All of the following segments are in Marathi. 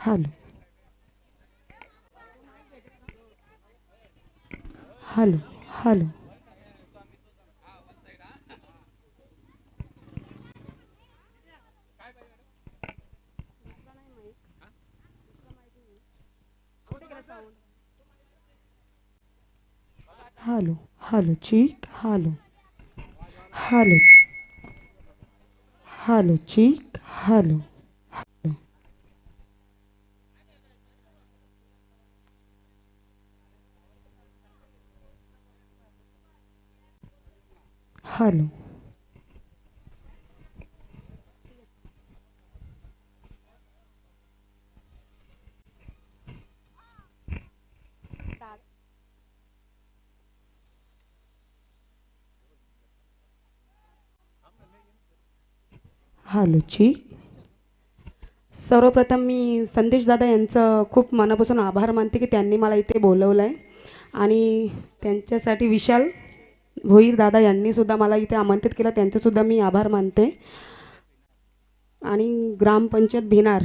Hello hello hello hello hello चीक हॅलो हॅलो हॅलो चीक हॅलो हॅलो हॅलो चीक. सर्वप्रथम मी संदेश दादा यांचं खूप मनापासून आभार मानते की त्यांनी मला इथे बोलवलं आहे आणि त्यांच्यासाठी विशाल भोईर दादा यांनीसुद्धा मला इथे आमंत्रित केलं, त्यांचंसुद्धा मी आभार मानते. आणि ग्रामपंचायत भिनार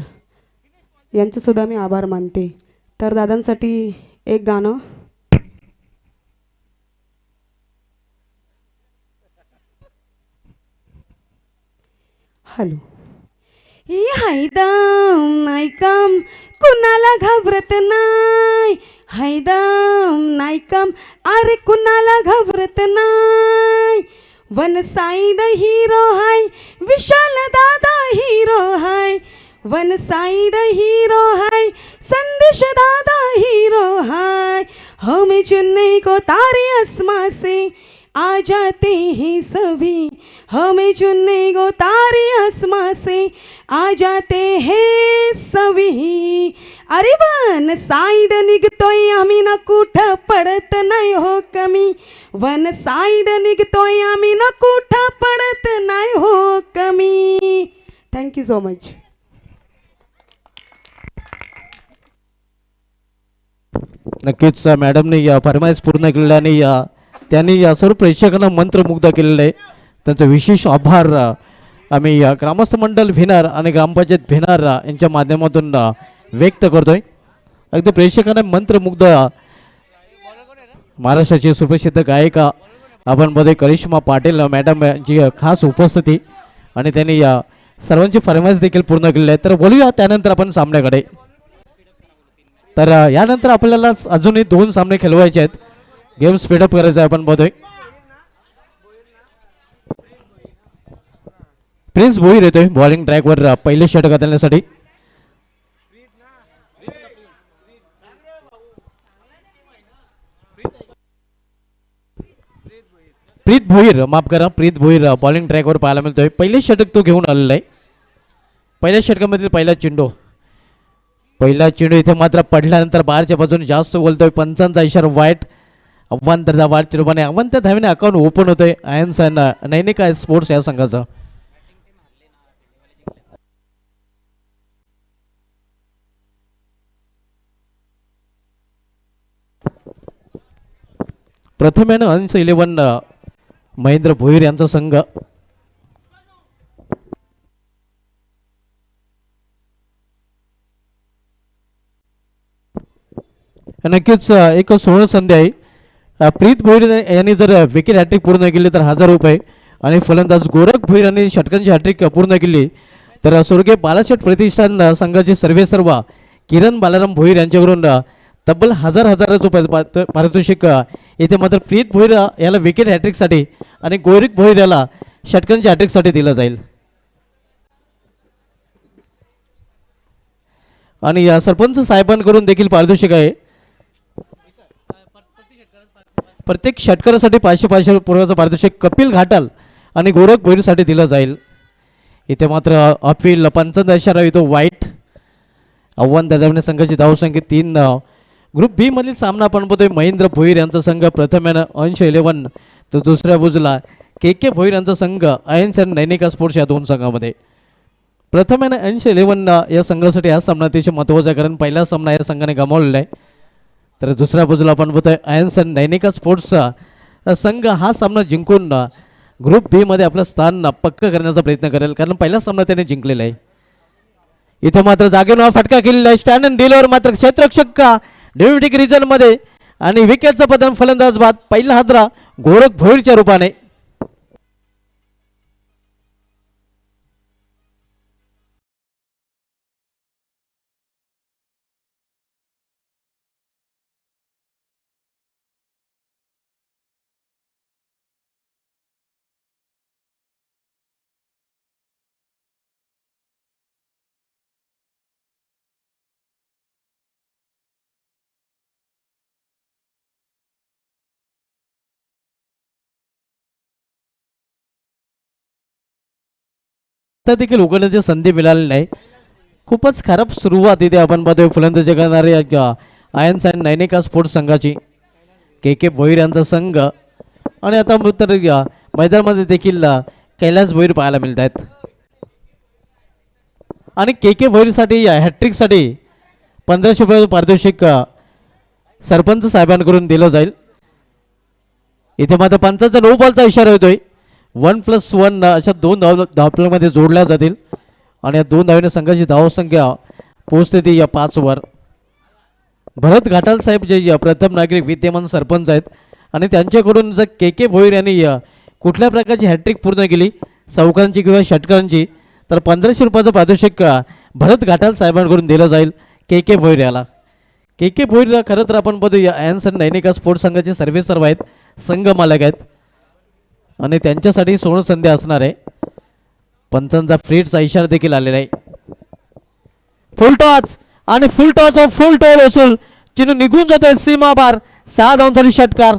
यांचंसुद्धा मी आभार मानते. तर दादांसाठी एक गाणं. हॅलो. हैदम नाही काम कुणाला घाबरत नाही, हैदम नाही काम अरे कुणाला घाबरत नाही. वन साइड हिरो हाय विशाल दादा हिरो हाय, वन साइड हीरो हाय संदेश दादा हीरो हाय. हमें चुनने को तारे आसमां से आ जाते हैं सभी, हमें चुनने को तारे आसमां से आ जाते हैं सभी. अरे वन साइड निघतोय आम्ही ना कुठं पडत नाही हो कमी, वन साइड निघतोय आम्ही ना कुठं पडत नाही हो कमी. Thank you so much. नक्कीच मॅडमने या फरमाईश पूर्ण केल्याने त्यांनी या सर्व प्रेक्षकांना मंत्रमुग्ध केलेलं आहे. त्यांचा विशेष आभार आम्ही ग्रामस्थ मंडळ भिनार आणि ग्रामपंचायत भिनार यांच्या माध्यमातून व्यक्त करतोय. अगदी प्रेक्षकांना मंत्रमुग्ध महाराष्ट्राची सुप्रसिद्ध गायिका आपण मध्ये करिश्मा पाटील मॅडम यांची खास उपस्थिती आणि त्यांनी या सर्वांची फरमाईश देखील पूर्ण केलेली आहे. तर बोलूया त्यानंतर आपण सामन्याकडे. तर यानंतर आपल्याला अजूनही 2 सामने खेळवायचे आहेत. गेम स्पीडअप करायचा आहे आपण बघतोय. प्रिन्स भोईर येतोय बॉलिंग ट्रॅकवर पहिले षटक घालण्यासाठी. प्रीत भोईर माफ करा, प्रीत भोईर बॉलिंग ट्रॅकवर पाहायला मिळतोय. पहिले षटक तो घेऊन आलेला आहे. पहिल्या षटकामधील पहिला चेंडू इथे मात्र पडल्यानंतर बाहेरच्या बाजूने जास्त बोलतोय. पंचांचा इशारा वाईट. अव्वांतरचा बाद चेंडूने अव्वांत धावेने अकाउंट ओपन होतोय आयन्स नैनिका स्पोर्ट्स या संघाचं. प्रथमेनं अंश 11 महेंद्र भोईर यांचा संघ. नक्कीच एक सोहळ संधी आहे. प्रीत भोईर यांनी जर विकेट हॅट्रिक पूर्ण केली तर 1000 रुपये आणि फलंदाज गोरख भोईर यांनी षटकांची हॅट्रिक पूर्ण केली तर स्वर्गीय बालाशेठ प्रतिष्ठान संघाचे सर्वेसर्वा किरण बालाराम भोईर यांच्याकडून तब्बल 1000 रुपये पारितोषिक इथे मात्र प्रीत भोईर याला विकेट हॅट्रिकसाठी आणि गोरख भोईर याला षटकांच्या हॅट्रिकसाठी दिलं जाईल. आणि या सरपंच साहेबांकडून देखील पारितोषिक आहे. प्रत्येक षटकारासाठी 500 पूर्वाचं पारितोषिक कपिल घाटाल आणि गोरख भोईरसाठी दिलं जाईल. इथे मात्र अपील पंचांचा इशारा येतो वाईट. आव्हान दादावणे संघाची धावसंख्या 3. ग्रुप बी मधील सामना आपण बघतोय. महेंद्र भोईर यांचा संघ प्रथमेनं अंश 11 तर दुसऱ्या बाजूला के भोईर यांचा संघ आयन्स आणि नैनिका स्पोर्ट्स या 2 संघामध्ये. प्रथमेनं अंश 11 या संघासाठी हा सामना अतिशय महत्त्वाचा आहे कारण पहिला सामना या संघाने गमावलेला आहे. तर दुसऱ्या बाजूला आपण बघतोय आयन्स आणि नैनिका स्पोर्ट्सचा संघ हा सामना जिंकून ग्रुप बी मध्ये आपलं स्थान पक्क करण्याचा प्रयत्न करेल कारण पहिला सामना त्याने जिंकलेला आहे. इथे मात्र जागेवर फटका केलेला आहे. स्टँड अँड डिलवर मात्र क्षेत्ररक्षक का डेव्हिटिक रिजन मध्ये आणि विकेटचा पतन फलंदाज बाद. पहिला हादरा गोरख भोईरच्या रूपाने. आता देखील उघडण्याची संधी मिळाली नाही. खूपच खराब सुरुवात इथे आपण पाहतोय फलंदाजी करणारे आयन्स अँड नैनिका स्पोर्ट्स संघाची. के के भोईर यांचा संघ आणि आता तर मैदानामध्ये देखील कैलास भोईर पाहायला मिळत आहेत. आणि के के भोईरसाठी हॅट्रिकसाठी 1500 रुपये पारितोषिक सरपंच साहेबांकडून दिलं जाईल. इथे मात्र पंचाचा नो बॉलचा इशारा होतोय. 1+1 अशा 2 धावफलकामध्ये जोडल्या जातील आणि या 2 धावेने संघाची धावसंख्या पोहोचते ती या 5 वर. भरत घाटाल साहेब जे प्रथम नागरिक विद्यमान सरपंच आहेत आणि त्यांच्याकडून जर के के भोईर यांनी कुठल्या प्रकारची हॅट्रिक पूर्ण केली चौकांची किंवा षटकांची तर 1500 रुपयाचं पारितोषिक भरत घाटाल साहेबांकडून दिलं जाईल के के भोईर याला. के के भोईर खरं तर आपण बघू या आयन्स अँड नैनिका स्पोर्ट्स संघाचे सर्वेसर्वा आहेत, संघ मालक आहेत आणि त्यांच्यासाठी सोनं संधी असणार आहे. पंचांचा फ्रीडचा इशारा देखील आलेला आहे. फुल टॉच आणि फुल टॉच ऑफ फुल टॉल वसूल चिन्ह निघून जातोय सीमा पार. 6 धावांसाठी षटकार.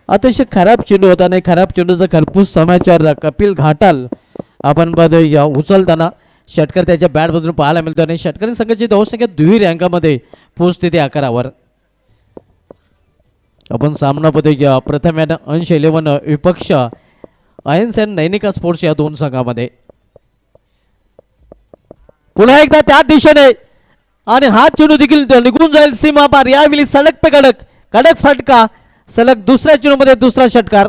अतिशय खराब चेंडू होता आणि खराब चेंडूचा खरपूस समाचार कपिल घाटाल आपण बघूया उचलताना षटकार त्याच्या बॅटमधून पाहायला मिळतो आणि षटकारी संघाची धावसंख्या दुहेरी अंकामध्ये पोहोचते ते 11 वर. आपण सामना बघूया प्रथम या अंश 11 विपक्ष आयन्स अँड नैनिका स्पोर्ट्स या 2 संघामध्ये. पुन्हा एकदा त्या दिशेने आणि हा चेंडू देखील निघून जाईल सीमा पार. यावेळी सडक पे कडक कडक फटका सलग दुसऱ्या चेंडूमध्ये दुसरा षटकार.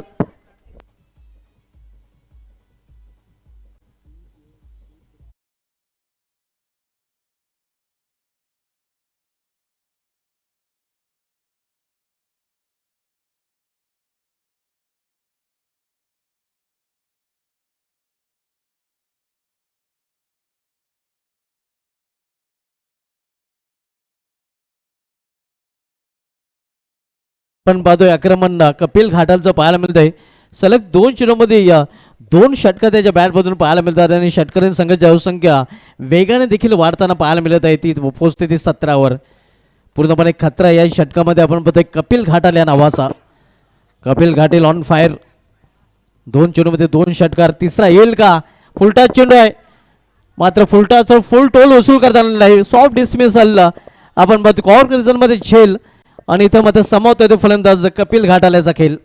पण पाहतोय आक्रमण कपिल घाटालचं पाहायला मिळतंय. सलग 2 चेंडूमध्ये 2 षटकार त्याच्या बॅटमधून पाहायला मिळतात आणि षटकारीण संघाची धावसंख्या वेगाने देखील वाढताना पाहायला मिळत आहे. ती पोहोचते ती 17 वर. पूर्णपणे खतरा या षटकामध्ये आपण बघतोय कपिल घाटाल या नावाचा. Kapil Ghatal on fire. 2 चेंडूमध्ये 2 षटकार. तिसरा येईल का? फुलटाच चेंडू आहे मात्र फुलटाचा फुल टोल वसूल करताना नाही. सॉफ्ट डिसमिसल आपण बघतो कॉर्क मध्ये झेल आणि इथं मात्र समावतोय तो फलंदाज कपिल घाटाल्याचा खेळ.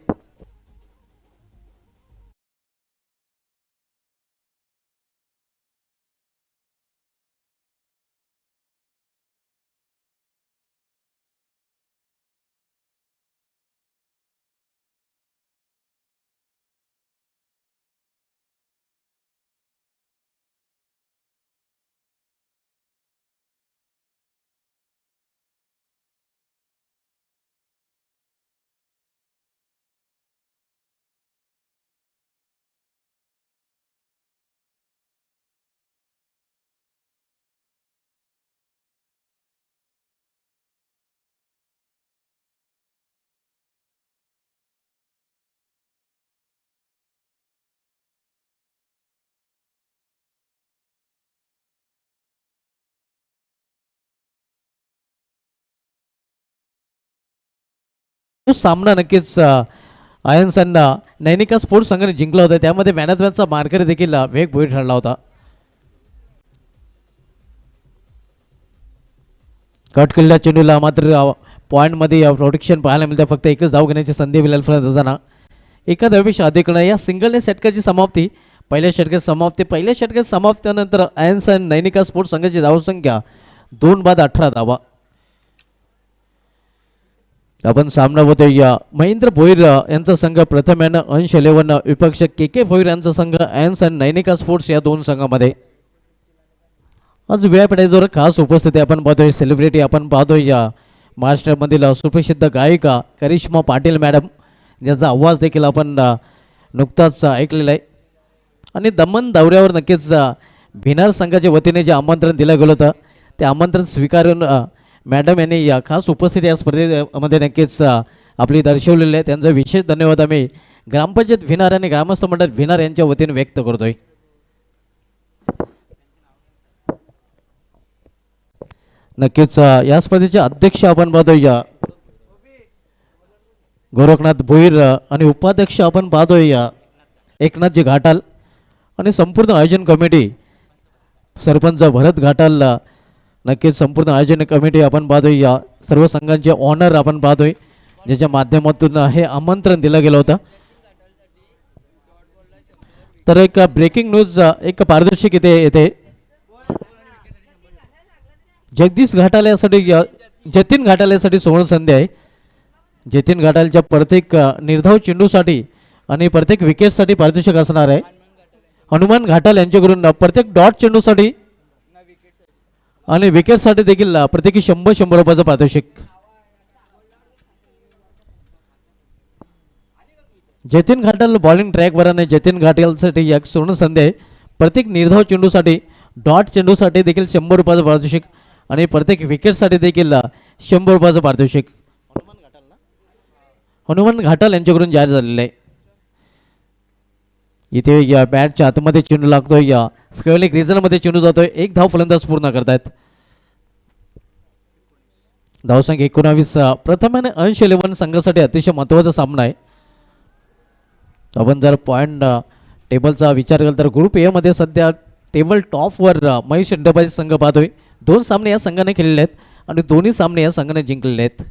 तो सामना नक्कीच आयन्स अँड नैनिका स्पोर्ट्स संघाने जिंकला होता. त्यामध्ये मॅन ऑफ द मॅचचा मार्कर देखील वेग भोईर ठरला होता. कट केलेल्या चेंडूला मात्र पॉईंटमध्ये प्रोटेक्शन पाहायला मिळतं. फक्त एकच धाव घेण्याची संधी मिळेल फलंदाजांना. एका धावेपेक्षा अधिक न या सिंगलने षटकाची समाप्ती. पहिल्या षटकात समाप्तीनंतर आयन्स आणि नैनिका स्पोर्ट्स संघाची धावसंख्या 2 बाद 18 धावा. आपण सामना होतोय या महेंद्र भोईर यांचा संघ प्रथम यानं अंश 11 विपक्ष के भोईर यांचा संघ आयन्स आणि नैनिका स्पोर्ट्स या दोन संघामध्ये. आज व्यापीठावर खास उपस्थिती आपण पाहतोय. सेलिब्रिटी आपण पाहतोय या महाराष्ट्रामधील सुप्रसिद्ध गायिका करिश्मा पाटील मॅडम, ज्याचा आवाज देखील आपण नुकताच ऐकलेला आहे. आणि दमन दौऱ्यावर नक्कीच भिनार संघाच्या वतीने जे आमंत्रण दिलं गेलं होतं ते आमंत्रण स्वीकारून मॅडम यांनी या खास उपस्थिती या स्पर्धेमध्ये नक्कीच आपली दर्शवलेली आहे. त्यांचा विशेष धन्यवाद आम्ही ग्रामपंचायत भिनार आणि ग्रामस्थ मंडळ भिनार यांच्या वतीने व्यक्त करतोय. नक्कीच या स्पर्धेचे अध्यक्ष आपण पाहतोय गोरखनाथ भोईर आणि उपाध्यक्ष आपण पाहतोय एकनाथजी घाटाल आणि संपूर्ण आयोजन कमिटी सरपंच भरत घाटाल. नक्कीच संपूर्ण आयोजन कमिटी आपण पाहतोय या सर्व संघांचे ऑनर आपण पाहतोय, ज्याच्या माध्यमातून हे आमंत्रण दिलं गेलं होतं. तर एक ब्रेकिंग न्यूज एक पारदर्शक इथे येते. जगदीश घाटाल्यासाठी जतीन घाटाल्यासाठी सुवर्ण संधी आहे. जतीन घाटालच्या प्रत्येक निर्धाव चेंडूसाठी आणि प्रत्येक विकेटसाठी पारितोषिक असणार आहे. हनुमान घाटाल यांच्याकडून प्रत्येक डॉट चेंडूसाठी आणि विकेटसाठी देखील प्रत्येकी 100 रुपयाचं पारितोषिक. जतीन घाटाल बॉलिंग ट्रॅकवर आणि जतीन घाटालसाठी एक सुवर्ण संधी आहे. प्रत्येक निर्धाव चेंडूसाठी डॉट चेंडूसाठी देखील 100 रुपयाचं पारितोषिक आणि प्रत्येक विकेटसाठी देखील 100 रुपयाचं पारितोषिक हनुमान घाटाल यांच्याकडून जाहीर झालेलं आहे. इथे या बॅटच्या आतमध्ये चेंडू लागतोय, या स्क्वेअर रिझनमध्ये चेंडू जातोय. एक धाव फलंदाज पूर्ण करतायत. धावसंख्या 19. प्रथम अंश 11 संघासाठी अतिशय महत्त्वाचा सामना आहे. आपण जर पॉईंट टेबलचा विचार केला तर ग्रुप ए मध्ये सध्या टेबल टॉपवर महेश एंटरप्राइज संघ पाहतोय. 2 सामने या संघाने खेळलेले आहेत आणि दोन्ही सामने या संघाने जिंकलेले आहेत.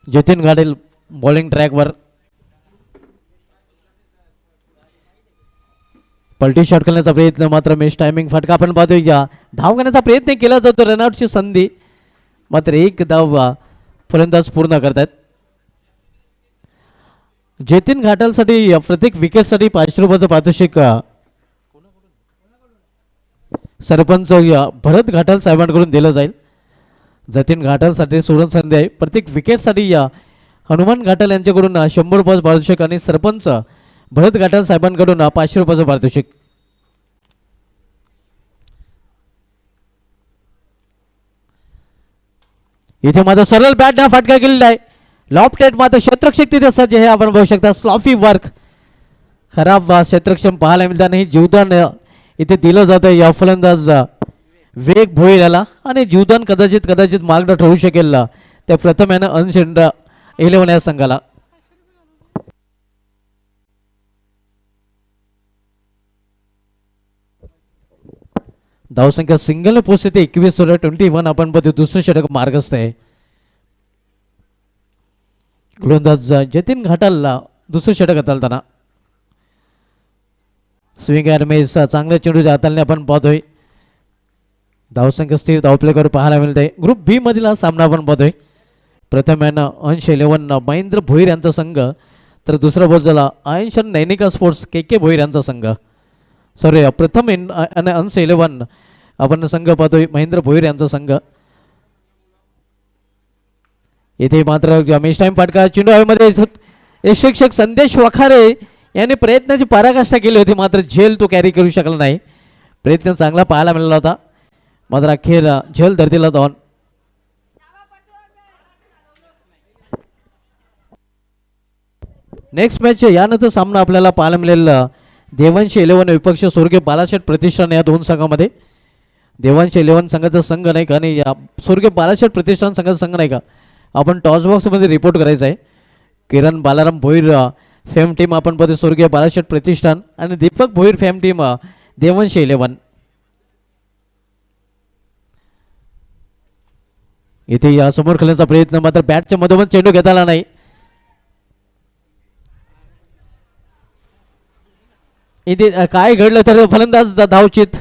जतीन घाटाल बॉलिंग ट्रॅकवर पलटी शॉट करण्याचा प्रयत्न, मात्र मिस टायमिंग फटका आपण पाहतोय. या धाव घेण्याचा प्रयत्न केला जातो, रनआउटची संधी, मात्र एक धाव फलंदाज पूर्ण करतात. जतीन घाटालसाठी प्रत्येक विकेटसाठी 500 रुपयाचं पारितोषिक सरपंच भरत घाटाल साहेबांकडून दिलं जाईल. जतीन घाटालसाठी सुवर्ण संधी आहे. प्रत्येक विकेटसाठी हनुमान घाटाल यांच्याकडून 100 रुपयाचं पारितोषिक आणि सरपंच भरत घाटाल साहेबांकडून 500 रुपयाचं पारितोषिक. इथे मात्र सरळ बॅटने फटका केलेला आहे. लॉफ्टेड मात्र क्षेत्ररक्षक तिथे सज्ज हे आपण बघू शकता. स्लॉफी वर्क खराब क्षेत्ररक्षण पाहायला मिळतं आणि जीवदान इथे दिलं जातं या फलंदाज वेग भोईर याला आणि जीवदान कदाचित मार्ग ठरू शकेल त्या प्रथम यानं अंश 11 या संघाला. धावसंख्या सिंगल पोहोचते 21 वर 21 आपण पाहतो. दुसरं षटक मार्गस्थ आहे. गोलंदाज जतीन घाटालला दुसरं षटक हाताळताना स्विंग अँड मिस चांगल्या चेंडूच्या हाताळणे आपण पाहतोय. धावसंख्या स्थिर धावप्लेकर पाहायला मिळते. ग्रुप बी मधील हा सामना आपण पाहतोय. प्रथम यानं अंश 11 महेंद्र भोईर यांचा संघ, तर दुसऱ्या बाजूला आयन्स नैनिका स्पोर्ट्स के भोईर यांचा संघ. सॉरी, प्रथम अंश 11 आपण संघ पाहतोय महेंद्र भोईर यांचा संघ. येथे मात्र मिस टाइम फटका चेंडू हवेमध्ये शिक्षक संदेश वखारे यांनी प्रयत्नाची पराकाष्ठा केली होती, मात्र झेल तो कॅरी करू शकला नाही. प्रयत्न चांगला पाहायला मिळाला होता, मात्र अखेर झेल धरतीला धावून. नेक्स्ट मॅच यानंतर सामना आपल्याला पाहायला मिळेल देवांशी 11 विपक्ष स्वर्गीय बालाशेठ प्रतिष्ठान या दोन संघामध्ये. देवांश 11 संघाचा संघ नाही का आणि या स्वर्गीय बालाशेठ प्रतिष्ठान संघाचा संघ नाही का आपण टॉस बॉक्समध्ये रिपोर्ट करायचा आहे. किरण बालाराम भोईर फेम टीम आपण पदे स्वर्गीय बालाशेठ प्रतिष्ठान आणि दीपक भोईर फेम टीम देवांश 11. इथे या समोर खेळण्याचा प्रयत्न मात्र बॅटच्या मधोमध चेंडू घेता आला नाही. इथे काय घडलं तर फलंदाज धावचित.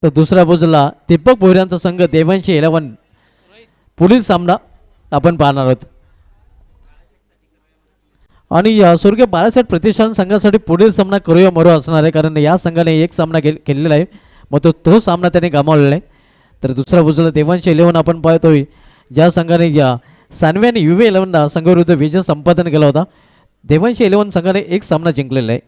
तर दुसऱ्या बाजूला दीपक भोईरांचा संघ देवांशी 11 पुढील सामना आपण पाहणार आहोत. आणि या स्वर्गीय बाळासाहेब प्रतिष्ठान संघासाठी पुढील सामना करूया मरो असणार आहे कारण या संघाने एक सामना केलेला आहे मग तो सामना त्याने गमावलेला आहे. तर दुसऱ्या बाजूला देवांशी 11 आपण पाहतोय ज्या संघाने या सानवी आणि UV 11 संघाविरुद्ध विजय संपादन केला होता. देवांशी 11 संघाने एक सामना जिंकलेला आहे.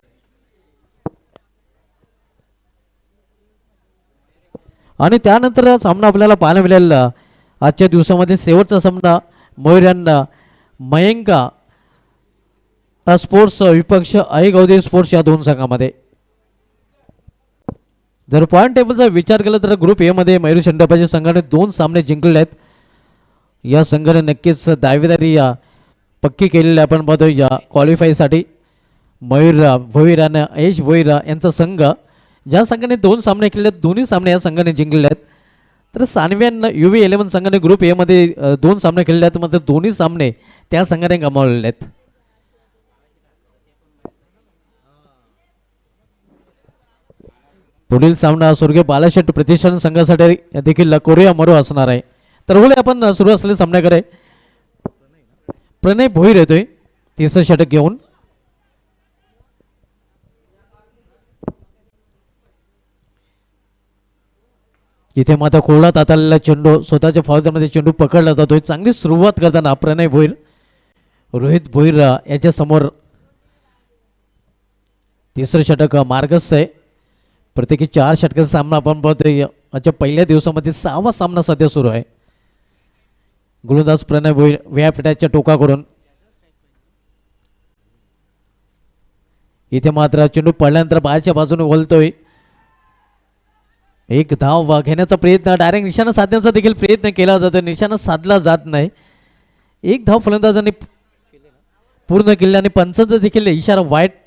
आणि त्यानंतर सामना आपल्याला पाहायला मिळेल आजच्या दिवसामध्ये शेवटचा सामना मयूर यांना मयंका स्पोर्ट्स विपक्ष आई गौदी स्पोर्ट्स या दोन संघामध्ये. जर पॉईंट टेबलचा विचार केला तर ग्रुप ए मध्ये मयूर शंडापाच्या संघाने 2 सामने जिंकलेले आहेत. या संघाने नक्कीच दावेदारी या पक्की केलेली आपण बघतो या क्वालिफायसाठी. मयूर भोईर आणि यश भोईर यांचा संघ ज्या संघाने 2 सामने खेळले दोन्ही सामने या संघाने जिंकलेले आहेत. तर सानवी आणि UV 11 संघाने ग्रुप ए मध्ये 2 सामने खेळले आहेत मात्र दोन्ही सामने त्या संघाने गमावलेले आहेत. पुढील सामना स्वर्गीय बालाशेठ प्रतिष्ठान संघासाठी देखील कोरिया मरो असणार आहे. तर बोले आपण सुरू असलेल्या सामन्याकडे. प्रणय भोईर येतोय 30 षटक घेऊन. इथे मात्र कोळात आलेला चेंडू स्वतःच्या फौजामध्ये चेंडू पकडला जातोय. चांगली सुरुवात करताना प्रणय भोईर रोहित भोईर याच्या समोर 3रं षटक मार्गस्थ आहे. प्रत्येकी 4 षटकाचा सामना आपण पाहतोय. आजच्या पहिल्या दिवसामध्ये 6वा सामना सध्या सुरू आहे. गोलंदाज प्रणय भोईर व्यापीठाच्या टोका करून इथे मात्र चेंडू पडल्यानंतर बाहेरच्या बाजूने वळतोय. एक धाव घेण्याचा प्रयत्न डायरेक्ट निशाणा साधण्याचा देखील प्रयत्न केला जातो. निशाणा साधला जात नाही. एक धाव फलंदाजांनी पूर्ण केली आणि पंचांचा देखील इशारा वाईट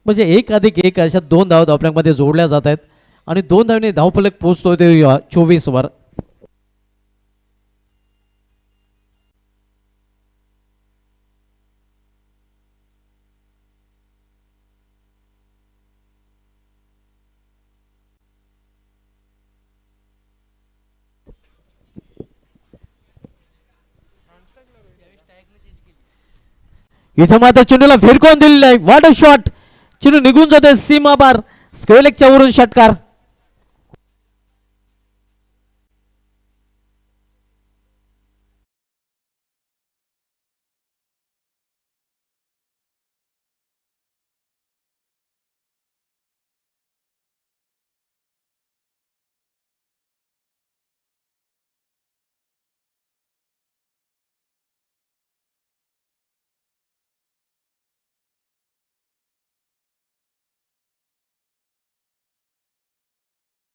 म्हणजे 1+1 अशा 2 धाव धावफलकामध्ये जोडल्या जात आहेत आणि 2 धावने धावफलक पोहोचतोय ते 24 वर. इथं मात्र चेंडूला फिरकवून दिलेला आहे. What a shot. चेंडू निघून जातोय सीमा पार. स्क्वेलेकच्या वरून षटकार.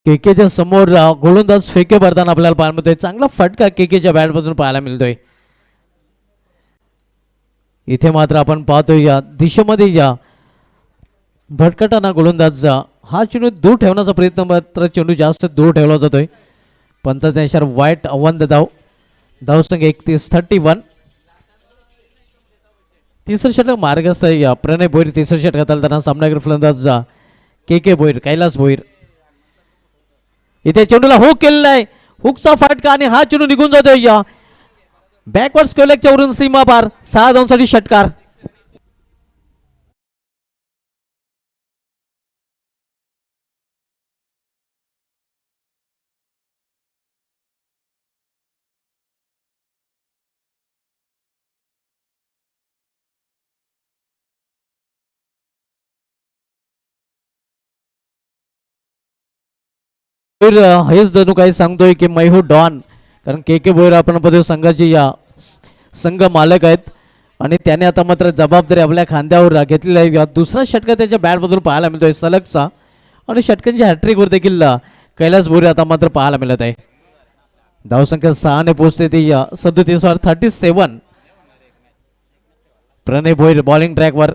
केकेच्या समोर गोलंदाज फेके भरताना आपल्याला पाहायला मिळतोय. चांगला फटका केकेच्या बॅटमधून पाहायला मिळतोय. इथे मात्र आपण पाहतोय या दिशेमध्ये या भटकटाना गोलंदाज हा चेंडू दूर ठेवण्याचा प्रयत्न मात्र चेंडू जास्त दूर ठेवला जातोय. 85 वाईट अवंद धाव. धावसंख्या 31 31. तिसरं षटक मार्गस्थ आहे प्रणय भोईर तिसरं षटकात आलं सामनावीर फलंदाज के भोईर कैलास भोईर. इथे चेंडूला हुक केलेला आहे, हुकचा फाटका आणि हा चेंडू निघून जातोय या बॅकवर्ड स्क्वेअरलेगच्या वरून सीमा पार 6 धावांसाठी षटकार. हेच जणू काही सांगतोय की मै हू डॉन, कारण के भोईर आपण पदवी संघाचे या संघ मालक आहेत आणि त्याने आता मात्र जबाबदारी आपल्या खांद्यावर घेतलेली आहे. दुसरा षटका त्याच्या बॅटमधून पाहायला मिळतोय सलगचा आणि षटकांच्या हॅट्रिकवर देखील कैलास भोईर आता मात्र पाहायला मिळत आहे. धावसंख्या 6 ने पोहोचते ती 37 वर 37. प्रणय भोईर बॉलिंग ट्रॅकवर.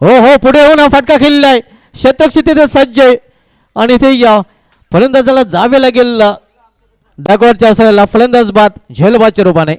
हो हो पुढे येऊन हा फटका खेळलेला आहे, शतक तिथे सज्ज आहे आणि इथे या फलंदाजाला जावे लागेल डॅकवर्डच्या असलेला फलंदाज बाद झेलबादच्या रूपाने.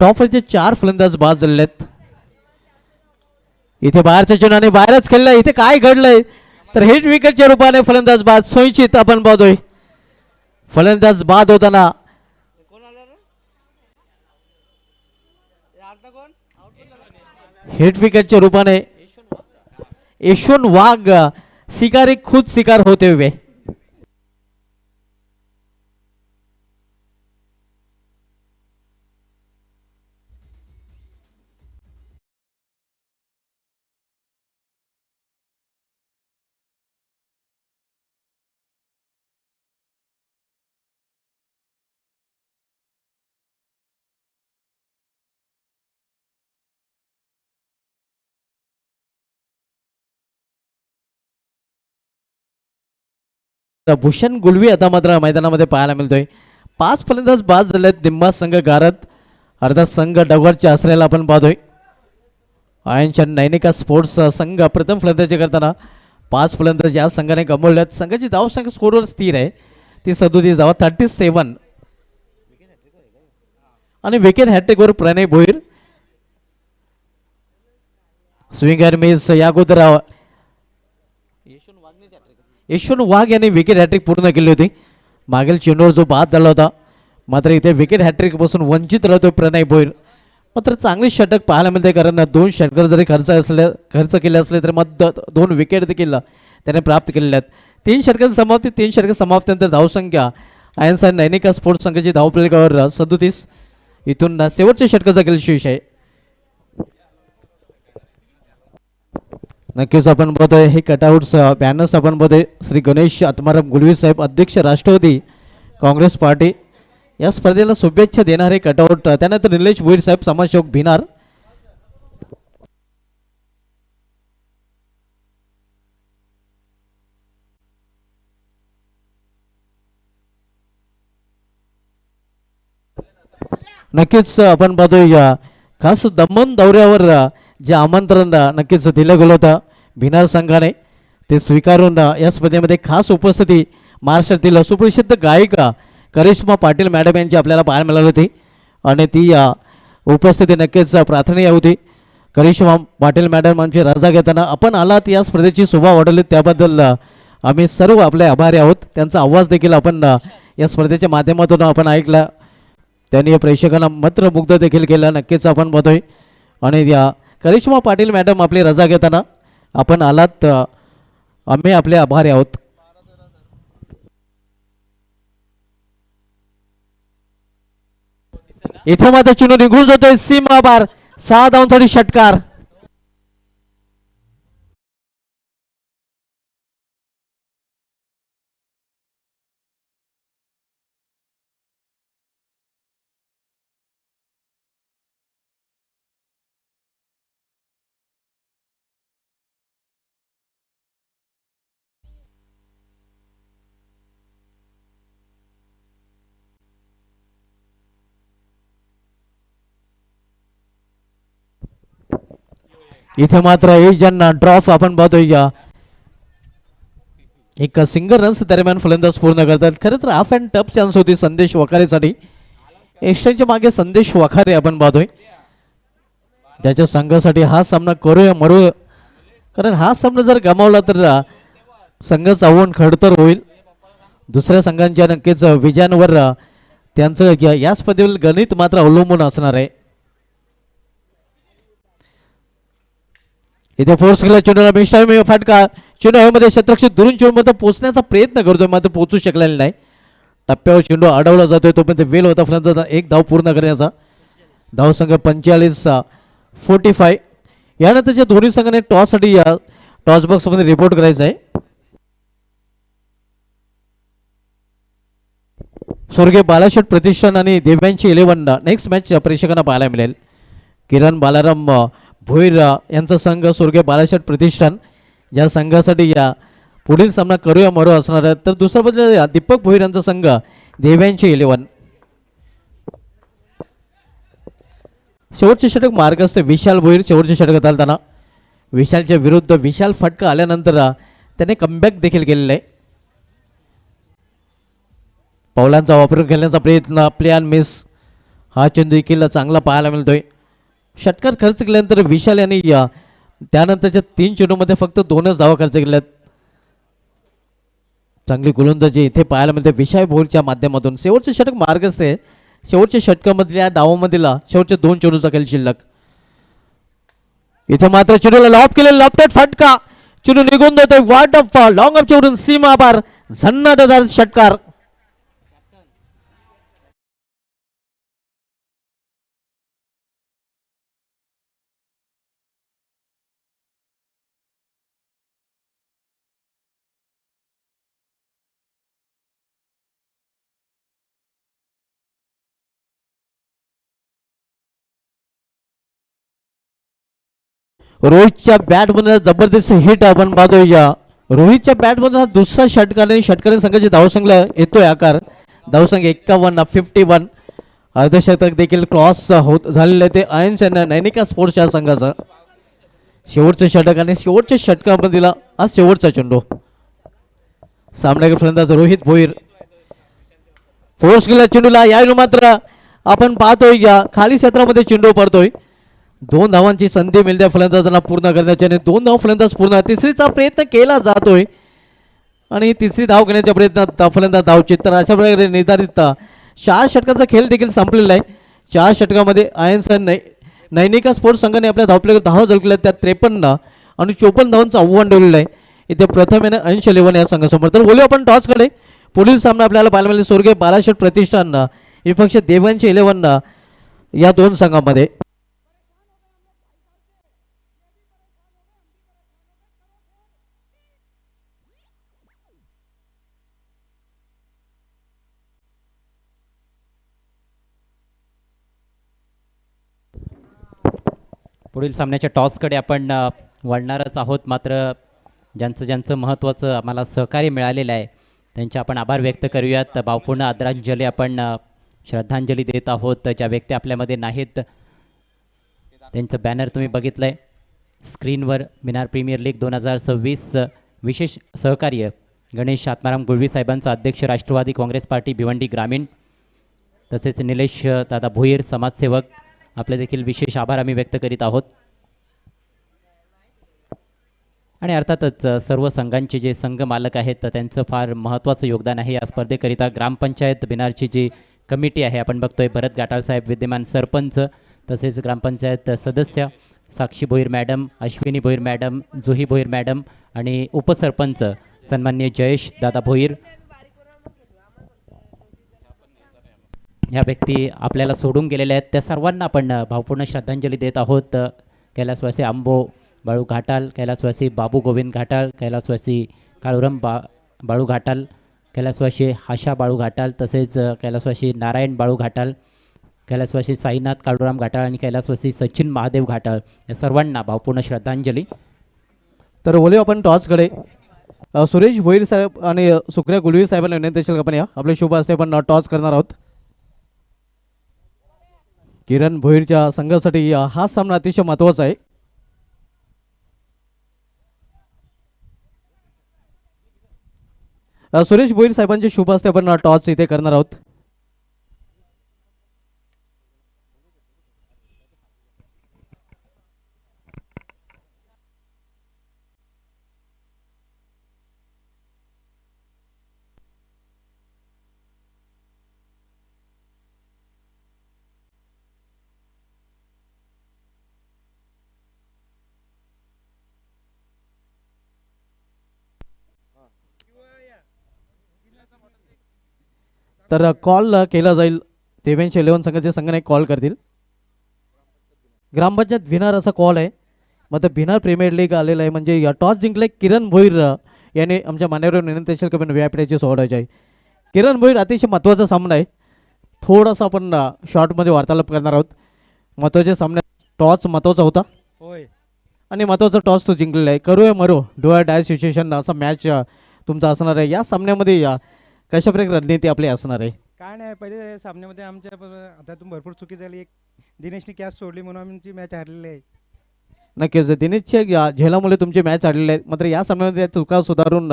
टॉपचे 4 फलंदाज बाद झालेत. इथे बाहेरच्या चेंडूने बाहेरच खेळलाय. इथे काय घडलंय तर हिट विकेटच्या रूपाने फलंदाज बाद सोयीचित आपण पाहतोय. फलंदाज बाद होताना हिट विकेटच्या रूपाने यशवंत वाघ शिकारी खुद शिकार होते हुए. भूषण गुलवी आता मात्र मैदानामध्ये पाहायला मिळतोय. 5 फलंदाज बाद झालेत. दिम्मा संघ गारत अर्थात संघ डगवरचे असलेला आपण पाहतोय. आयनच्या नैनिका स्पोर्ट्स संघ प्रथम फलंदाजी करताना 5 फलंदाज या संघाने गमावल्यात. संघाची धावसंख्या स्कोरवर स्थिर आहे ती 37 धावा 37 आणि विकेट हॅट्रिकवर Pranay Bhoir. Swing and miss या अगोदर यशवंत वाघ यांनी विकेट हॅट्रिक पूर्ण केली होती. मागील चेंडूवर जो बाद झाला होता मात्र इथे विकेट हॅट्रिक पासून वंचित राहतोय प्रणय भोईर. मात्र चांगली षटक पाहायला मिळते कारण 2 षटकर जरी खर्च केले असले तरी मग 2 विकेट देखील त्याने प्राप्त केलेल्या आहेत. 3 षटकांची समाप्ती 3 षटक समाप्तीनंतर धावसंख्या आयन्स आणि नैनिका स्पोर्ट्स संघाची धावफलकावर 37. इथून शेवटच्या षटकाचा खेळ शेष आहे. नक्कीच आपण बघतोय हे कटआउट्स बॅनर्स आपण बघतोय. श्री गणेश आत्माराम गुलवी साहेब अध्यक्ष राष्ट्रवादी काँग्रेस पार्टी या स्पर्धेला शुभेच्छा देणारे कटआउट. त्यानंतर निलेश भोईर साहेब समाजसेवक भिनार. नक्कीच आपण पाहतोय खास दमन दौऱ्यावर जे आमंत्रण नक्कीच दिलं गेलं होतं भिनार संघाने ते स्वीकारून या स्पर्धेमध्ये खास उपस्थिती महाराष्ट्रातील सुप्रसिद्ध गायिका करिश्मा पाटील मॅडम यांची आपल्याला पाहायला मिळाली होती आणि ती उपस्थिती नक्कीच प्रार्थनीय होती. करिश्मा पाटील मॅडम यांची रजा घेताना आपण आलात या स्पर्धेची शोभा वाढवली त्याबद्दल आम्ही सर्व आपले आभारी आहोत. त्यांचा आवाज देखील आपण या स्पर्धेच्या माध्यमातून आपण ऐकला. त्यांनी या प्रेक्षकांना मंत्रमुग्ध देखील केलं नक्कीच आपण बघतोय. आणि या करिश्मा पाटील मॅडम आपली रजा घेताना आपण आलात आम्ही आपले आभारी आहोत. इथे मात्र चेंडू निघून जातोय सीमा बार 6 धावांसाठी षटकार. इथे मात्र ज्यांना ड्रॉप आपण बघतोय या एक सिंगल रन्स दरम्यान फलंदाज पूर्ण करतात. खरं तर हाफ अँड टफ चान्स होती संदेश वखारेसाठी. एक्स्ट्राच्या मागे संदेश वखारे आपण पाहतोय त्याच्या संघासाठी हा सामना करूया मरू, कारण हा सामना जर गमावला तर संघाचं आव्हान खडतर होईल. दुसऱ्या संघांच्या नक्कीच विजयांवर त्यांचं या स्पर्धेवरील गणित मात्र अवलंबून असणार आहे. इथे फोर्स केला चेंडूला मिस्टर फटका. चेंडू हवेमध्ये शतरक्षित दुरून चेंडूमध्ये पोहोचण्याचा प्रयत्न करतोय मात्र पोहोचू शकलेला नाही. टप्प्यावर चेंडू अडवला जातोय तोपर्यंत वेल होता फलंदाजाचा एक धाव पूर्ण करण्याचा. धावसंख्या 45-45. यानंतरच्या दोन्ही संघाने टॉससाठी या टॉस बॉक्स मध्ये रिपोर्ट करायचा आहे. स्वर्गीय बालाशेठ प्रतिष्ठान आणि देव्यांची 11 नेक्स्ट मॅच प्रेक्षकांना पाहायला मिळेल. किरण बालाराम भोईर यांचा संघ स्वर्गीय बालाशेठ प्रतिष्ठान ज्या संघासाठी या पुढील सामना करूया मरो असणार आहे. तर दुसऱ्या बाजूला दीपक भोईर यांचा संघ देव्यांची 11. शेवटचे षटक मार्गस्थ विशाल भोईर शेवटचे षटक घालताना विशालच्या विरुद्ध विशाल फटका आल्यानंतर त्याने कमबॅक देखील केलेला आहे. पावलांचा वापर करण्याचा प्रयत्न प्लॅन मिस. हा चेंडू देखील चांगला पाहायला मिळतोय. षटकार खर्च केल्यानंतर विशाल यांनी त्यानंतरच्या 3 चेंडूमध्ये फक्त 2च धावा खर्च केल्यात. चांगली गोलंदाजी इथे पाहायला मिळते विशाल भोईरच्या माध्यमातून. शेवटचे षटक मार्गस्थ आहे. शेवटच्या षटकामधल्या डावामधील शेवटचे 2 चेंडूचा खेळ शिल्लक. इथे मात्र चेंडूला लॉप केले लॉफ्टेड फटका. चेंडू निघून जातोय वाट ऑफ लॉंग ऑफ चेंडून सीमा पार झन्नाटदार षटकार. रोहितच्या बॅटमध्ये जबरदस्त हिट आपण पाहतोय. रोहितच्या बॅटमध्ये दुसरा षटकाने संघाची धावसंख्या येतोय आकार. धावसंख्या 51-51. अर्धशतक देखील क्रॉस होत झालेलं आहे ते आयन्स नैनिका स्पोर्ट्सच्या संघाचं. शेवटचं षटक आणि शेवटच्या षटकामध्ये दिला आज शेवटचा चेंडू. सामनावीर फलंदाज रोहित भोईर फोर्स केला चेंडूला. यावेळी मात्र आपण पाहतोय खाली क्षेत्रामध्ये चेंडू पडतोय. 2 धावांची संधी मिळते फलंदाजांना पूर्ण करण्याची आणि 2 धाव फलंदाज पूर्ण. तिसरीचा प्रयत्न केला जातोय आणि तिसरी धाव घेण्याच्या प्रयत्नात फलंदाज धावचित. तर अशा प्रकारे निर्धारित 4 षटकांचा खेळ देखील संपलेला आहे. 4 षटकामध्ये आयन्स नैनिका स्पोर्ट्स संघाने आपल्या धावपैकी 10 झळकल्या त्यात 53 आणि 54 धावांचं आव्हान ठेवलेलं आहे. इथे प्रथम आहे 80-11 या संघासमोर. तर बोलू आपण टॉसकडे. पुढील सामना आपल्याला पाहायला मिळेल स्वर्गीय बालाशेठ प्रतिष्ठान विपक्ष देवांची 11 या 2 संघामध्ये. पुढील सामन्याच्या टॉसकडे आपण वळणारच आहोत. मात्र ज्यांचं महत्त्वाचं आम्हाला सहकार्य मिळालेलं आहे त्यांचे आपण आभार व्यक्त करूयात. भावपूर्ण आदरांजली आपण श्रद्धांजली देत आहोत. ज्या व्यक्ती आपल्यामध्ये नाहीत त्यांचं बॅनर तुम्ही बघितलं आहे स्क्रीनवर. मिनार प्रीमियर लीग 2026 विशेष सहकार्य गणेश आत्माराम गुळवी साहेबांचा अध्यक्ष राष्ट्रवादी काँग्रेस पार्टी भिवंडी ग्रामीण. तसेच निलेश दादा भोईर समाजसेवक आपले देखील विशेष आभार आम्ही व्यक्त करीत आहोत. आणि अर्थातच सर्व संघांचे जे संघ मालक आहेत त्यांचं फार महत्त्वाचं योगदान आहे या स्पर्धेकरिता. ग्रामपंचायत बिनारची जी कमिटी आहे आपण बघतोय भरत गाठाळ साहेब विद्यमान सरपंच तसेच ग्रामपंचायत सदस्य Sakshi Bhoir madam, Ashwini Bhoir madam, Juhi Bhoir madam आणि उपसरपंच सन्माननीय जयेश दादा भोईर. ह्या व्यक्ती आपल्याला सोडून गेलेल्या आहेत त्या सर्वांना आपण भावपूर्ण श्रद्धांजली देत आहोत. कैलासवासी आंबो बाळू घाटाल, कैलासवासी बाबू गोविंद घाटाल, कैलासवासी काळुराम बाळू घाटाल, कैलासवासी हाशा बाळू घाटाल, तसेच कैलासवासी नारायण बाळू घाटाल, कैलासवासी साईनाथ काळुराम घाटाळ आणि कैलासवासी सचिन महादेव घाटाळ या सर्वांना भावपूर्ण श्रद्धांजली. तर बोलू आपण टॉसकडे. सुरेश भोईर साहेब आणि सुक्रिया गुलवीर साहेबांना विनंती असेल का आपण या आपले शुभ असते पण टॉस करणार आहोत. किरण भोईरच्या संघासाठी हा सामना अतिशय महत्त्वाचा आहे. सुरेश भोईर साहेबांचे शुभ असते आपण टॉस इथे करणार आहोत. तर कॉल केला जाईल. देवेंश 11 संघाचे संघनायक कॉल करतील. ग्रामपंचायत भिनार असा कॉल आहे. मग भिनार प्रीमियर लीग आलेला आहे म्हणजे टॉस जिंकले किरण भोईर याने आमच्या मान्यवर विनंती असेल की आपण व्यापीची सोडायची आहे. किरण भोईर अतिशय महत्त्वाचा सामना आहे. थोडासा आपण शॉर्टमध्ये वार्तालाप करणार आहोत. महत्त्वाच्या सामन्यात टॉस महत्त्वाचा होता होय आणि महत्त्वाचा टॉस तो जिंकलेला आहे. करूया मरो डू ऑर डाय सिच्युएशन असा मॅच तुमचा असणार आहे. या सामन्यामध्ये कशाप्रकारे रणनीती आपली असणार आहे. काय नाही, पहिले सामन्यामध्ये आमच्या हातातून भरपूर चुकी झाली. एक दिनेशने कॅच सोडली म्हणून आमची मॅच हारलेली आहे. नक्कीच दिनेशच्या झेलामुळे तुमची मॅच आलेली आहे. मात्र या सामन्यामध्ये चुका सुधारून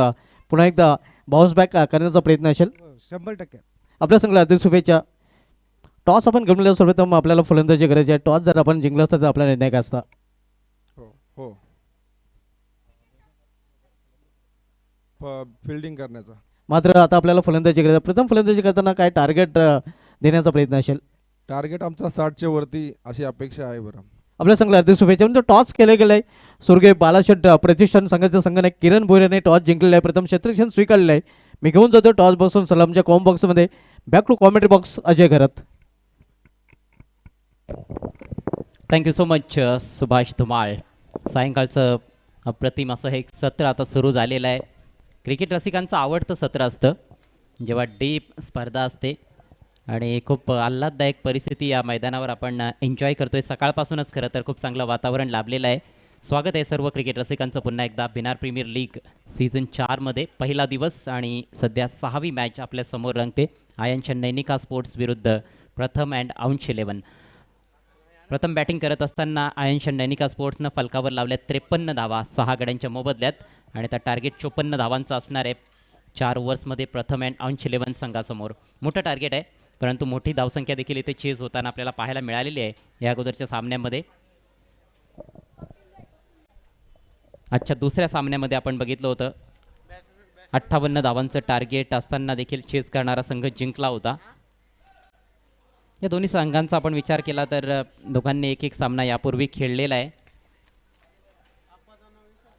पुन्हा एकदा बाउन्स बॅक करण्याचा प्रयत्न असेल. 100% आपल्या संघाला अधिक शुभेच्छा. टॉस आपण गमलेला सर्वप्रथम आपल्याला फलंदाजी गरज आहे. टॉस जर आपण जिंकलं असतं तर आपला निर्णय काय असता. हो हो फिल्डिंग करण्याचा. मात्र आता आपल्याला फलंदाजी गरज आहे. प्रथम फलंदाजी करताना काय टार्गेट देण्याचा प्रयत्न असेल. टार्गेट आमचा 60च्या वरती अशी अपेक्षा आहे. बरं आपल्या संघाला अधिक शुभेच्छा. म्हणजे टॉस केले गेले आहे. स्वर्गीय बालाशेठ प्रतिष्ठान संघाचे संघनायक किरण भोईर यांनी टॉस जिंकलेला आहे. प्रथम क्षेत्ररक्षण स्वीकारलेलं आहे. मी घेऊन जातो टॉस बसून सलामच्या कॉम बॉक्समध्ये. Back to commentary box Ajay Gharat. Thank you so much Subhash Dhumal. सायंकाळचं अप्रतिम असं हे एक सत्र आता सुरू झालेलं आहे. क्रिकेट रसिकांचं आवडतं सत्र असतं जेव्हा डीप स्पर्धा असते आणि खूप आल्हाददायक परिस्थिती या मैदानावर आपण एन्जॉय करतोय. सकाळपासूनच खरं तर खूप चांगलं वातावरण लाभलेलं आहे. स्वागत आहे सर्व क्रिकेट रसिकांचं पुन्हा एकदा भिनार प्रीमियर लीग सीझन 4मध्ये. पहिला दिवस आणि सध्या 6वी मॅच आपल्यासमोर रंगते. आयनच्या नैनिका स्पोर्ट्स विरुद्ध प्रथम अँड अंश 11. प्रथम बॅटिंग करत असताना आयनच्या नैनिका स्पोर्ट्सनं फलकावर लावल्या 53 धावा 6 गड्यांच्या मोबदल्यात आणि त्या टार्गेट 54 धावांचं असणार आहे 4 ओव्हर्समध्ये प्रथम अँड अंश 11 संघासमोर. मोठं टार्गेट आहे परंतु मोठी धावसंख्या देखील इथे चेज होताना आपल्याला पाहायला मिळालेली आहे या अगोदरच्या सामन्यामध्ये. आजच्या दुसऱ्या सामन्यामध्ये आपण बघितलं होतं 58 धावांचं टार्गेट असताना देखील चेस करणारा संघ जिंकला होता. या दोन्ही संघांचा आपण विचार केला तर दोघांनी एक सामना यापूर्वी खेळलेला आहे.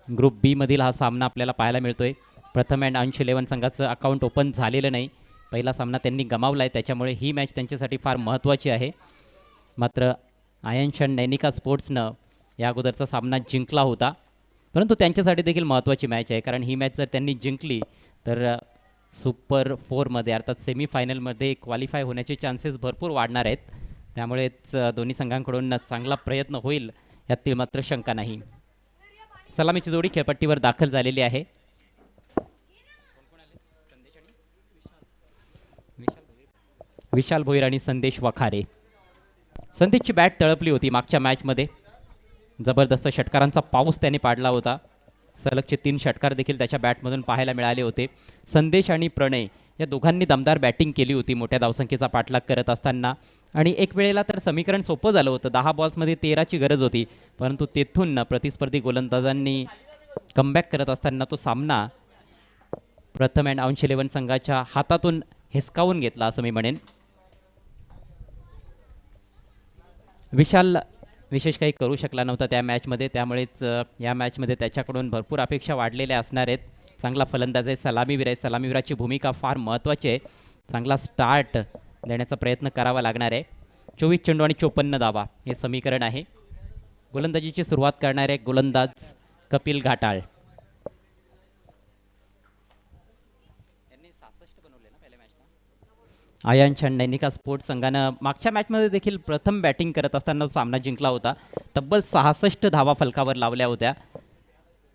ग्रुप बी मधील हा सामना आपल्याला पाहायला मिळतोय. प्रथम अँड अंश 11 संघाचं अकाउंट ओपन झालेलं नाही. पहिला सामना त्यांनी गमावला आहे त्याच्यामुळे ही मॅच त्यांच्यासाठी फार महत्त्वाची आहे. मात्र आयन्स अँड नैनिका स्पोर्ट्सनं या अगोदरचा सामना जिंकला होता परंतु त्यांच्यासाठी देखील महत्त्वाची मॅच आहे कारण ही मॅच जर त्यांनी जिंकली तर सुपर 4मध्ये अर्थात सेमीफायनलमध्ये क्वालिफाय होण्याचे चान्सेस भरपूर वाढणार आहेत. त्यामुळेच दोन्ही संघांकडून चांगला प्रयत्न होईल यातील मात्र शंका नाही. सलामीची जोडी खेळपट्टीवर दाखल झालेली आहे. विशाल भोईर आणि संदेश वखारे. संदेशची बॅट तळपली होती मागच्या मॅचमध्ये. जबरदस्त षटकारांचा पाऊस त्याने पाडला होता. सलगचे 3 षटकार देखील त्याच्या बॅटमधून पाहायला मिळाले होते. संदेश आणि प्रणय या दोघांनी दमदार बॅटिंग केली होती मोठ्या धावसंख्येचा पाठलाग करत असताना आणि एक वेळेला तर समीकरण सोपं झालं होतं. 10 बॉल्समध्ये 13ची गरज होती परंतु तेथून प्रतिस्पर्धी गोलंदाजांनी कमबॅक करत असताना तो सामना प्रथम अँड अंश 11 संघाच्या हातातून हिसकावून घेतला असं मी म्हणेन. विशाल विशेष काही करू शकला नव्हता त्या मॅचमध्ये, त्यामुळेच या मॅचमध्ये त्याच्याकडून भरपूर अपेक्षा वाढलेल्या असणार आहेत. चांगला फलंदाज आहे, सलामीवीर आहे, सलामीवीराची भूमिका फार महत्त्वाची आहे. चांगला स्टार्ट देण्याचा प्रयत्न करावा लागणार आहे. 24 चेंडू आणि 54 धावा हे समीकरण आहे. गोलंदाजीची सुरुवात करणारे गोलंदाज कपिल घाटाळ. आयन नैनिका स्पोर्ट्स संघानं मागच्या मॅचमध्ये देखील प्रथम बॅटिंग करत असताना सामना जिंकला होता. तब्बल 66 धावा फलकावर लावल्या होत्या.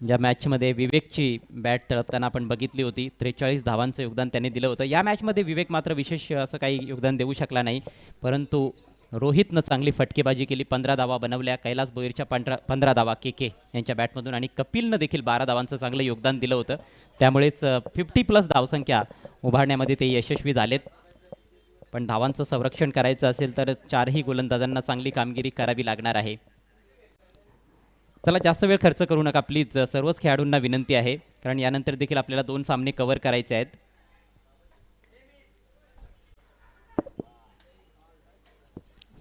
ज्या मॅचमध्ये विवेकची बॅट तळपताना आपण बघितली होती, 43 धावांचं योगदान त्यांनी दिलं होतं. या मॅचमध्ये विवेक मात्र विशेष असं काही योगदान देऊ शकला नाही, परंतु रोहितनं चांगली फटकेबाजी केली, 15 धावा बनवल्या. कैलास भोईरच्या 15 धावा के यांच्या बॅटमधून आणि कपिलनं देखील 12 धावांचं चांगलं योगदान दिलं होतं. त्यामुळेच 50+ धावसंख्या उभारण्यामध्ये ते यशस्वी झालेत. पण धावांचं संरक्षण करायचं असेल तर चारही गोलंदाजांना चांगली कामगिरी करावी लागणार आहे. चला, जास्त वेळ खर्च करू नका प्लीज. सर्वच खेळाडूंना विनंती आहे, कारण यानंतर देखील आपल्याला 2 सामने कव्हर करायचे आहेत.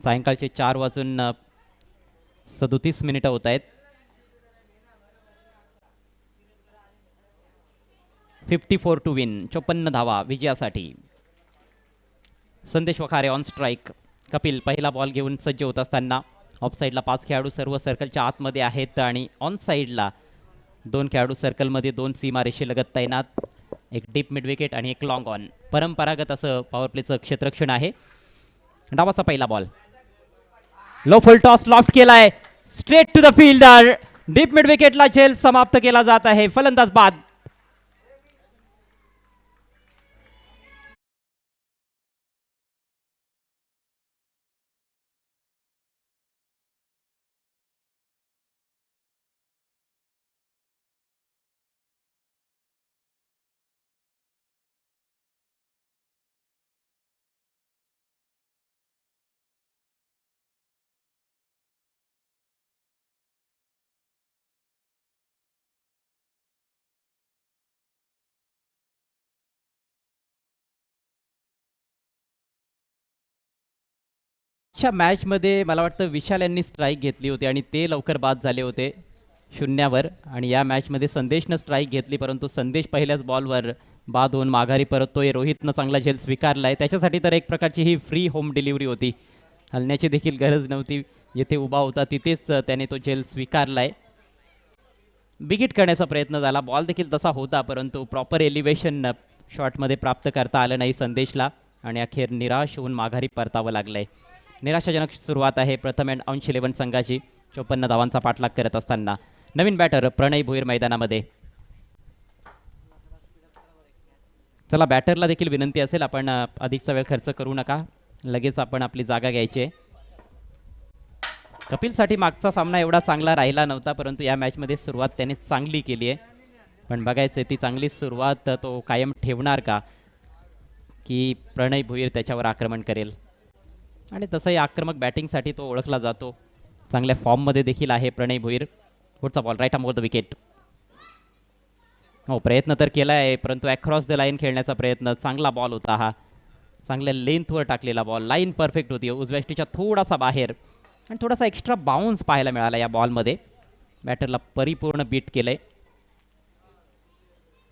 सायंकाळचे 4:37 होत आहेत. 54 टू विन, 54 धावा विजयासाठी. संदेश वखारे ऑन स्ट्राईक. कपिल पहिला बॉल घेऊन सज्ज होत असताना ऑफ साईडला 5 खेळाडू सर्व सर्कलच्या आतमध्ये आहेत आणि ऑन साईडला 2 खेळाडू सर्कलमध्ये 2 सीमारेषेलगत तैनात. एक डीप मिड विकेट आणि एक लॉंग ऑन. परंपरागत असं पॉवर प्लेचं क्षेत्ररक्षण आहे. डावाचा पहिला ball, low full toss loft केलाय, straight to the fielder. Deep mid विकेटला झेल समाप्त केला जात आहे. फलंदाज बाद. मॅचमध्ये मला वाटतं विशाल यांनी स्ट्राईक घेतली होती आणि ते लवकर बाद झाले होते 0वर. आणि या मॅचमध्ये संदेशनं स्ट्राईक घेतली, परंतु संदेश पहिल्याच बॉलवर बाद होऊन माघारी परततोय. रोहितनं चांगला झेल स्वीकारला आहे. त्याच्यासाठी तर एक प्रकारची ही फ्री होम डिलिव्हरी होती, हलण्याची देखील गरज नव्हती. जिथे उभा होता तिथेच त्याने तो झेल स्वीकारला आहे. बिगिट करण्याचा प्रयत्न झाला, बॉल देखील तसा होता, परंतु प्रॉपर एलिव्हेशन शॉटमध्ये प्राप्त करता आलं नाही संदेशला आणि अखेर निराश होऊन माघारी परतावं लागलं आहे. निराशाजनक सुरुवात आहे प्रथम अँड अंश 11 संघाची 54 धावांचा पाठलाग करत असताना. नवीन बॅटर प्रणय भोईर मैदानामध्ये. चला, बॅटरला देखील विनंती असेल, आपण अधिकचा वेळ खर्च करू नका, लगेच आपण आपली जागा घ्यायची आहे. कपिलसाठी मागचा सामना एवढा चांगला राहिला नव्हता, परंतु या मॅचमध्ये सुरुवात त्याने चांगली केली आहे. पण बघायचं ती चांगली सुरुवात तो कायम ठेवणार का, की प्रणय भोईर त्याच्यावर आक्रमण करेल. आणि तसंही आक्रमक बॅटिंगसाठी तो ओळखला जातो. चांगल्या फॉर्ममध्ये देखील आहे प्रणय भोईर. पुढचा ball right arm over the wicket. हो, प्रयत्न तर केला आहे, परंतु अक्रॉस द लाईन खेळण्याचा प्रयत्न. चांगला बॉल होता हा, चांगल्या लेंथवर टाकलेला बॉल. लाईन परफेक्ट होती, उजव्याष्टीच्या थोडासा बाहेर आणि थोडासा एक्स्ट्रा बाउन्स पाहायला मिळाला या बॉलमध्ये. बॅटरला परिपूर्ण बीट केलंय.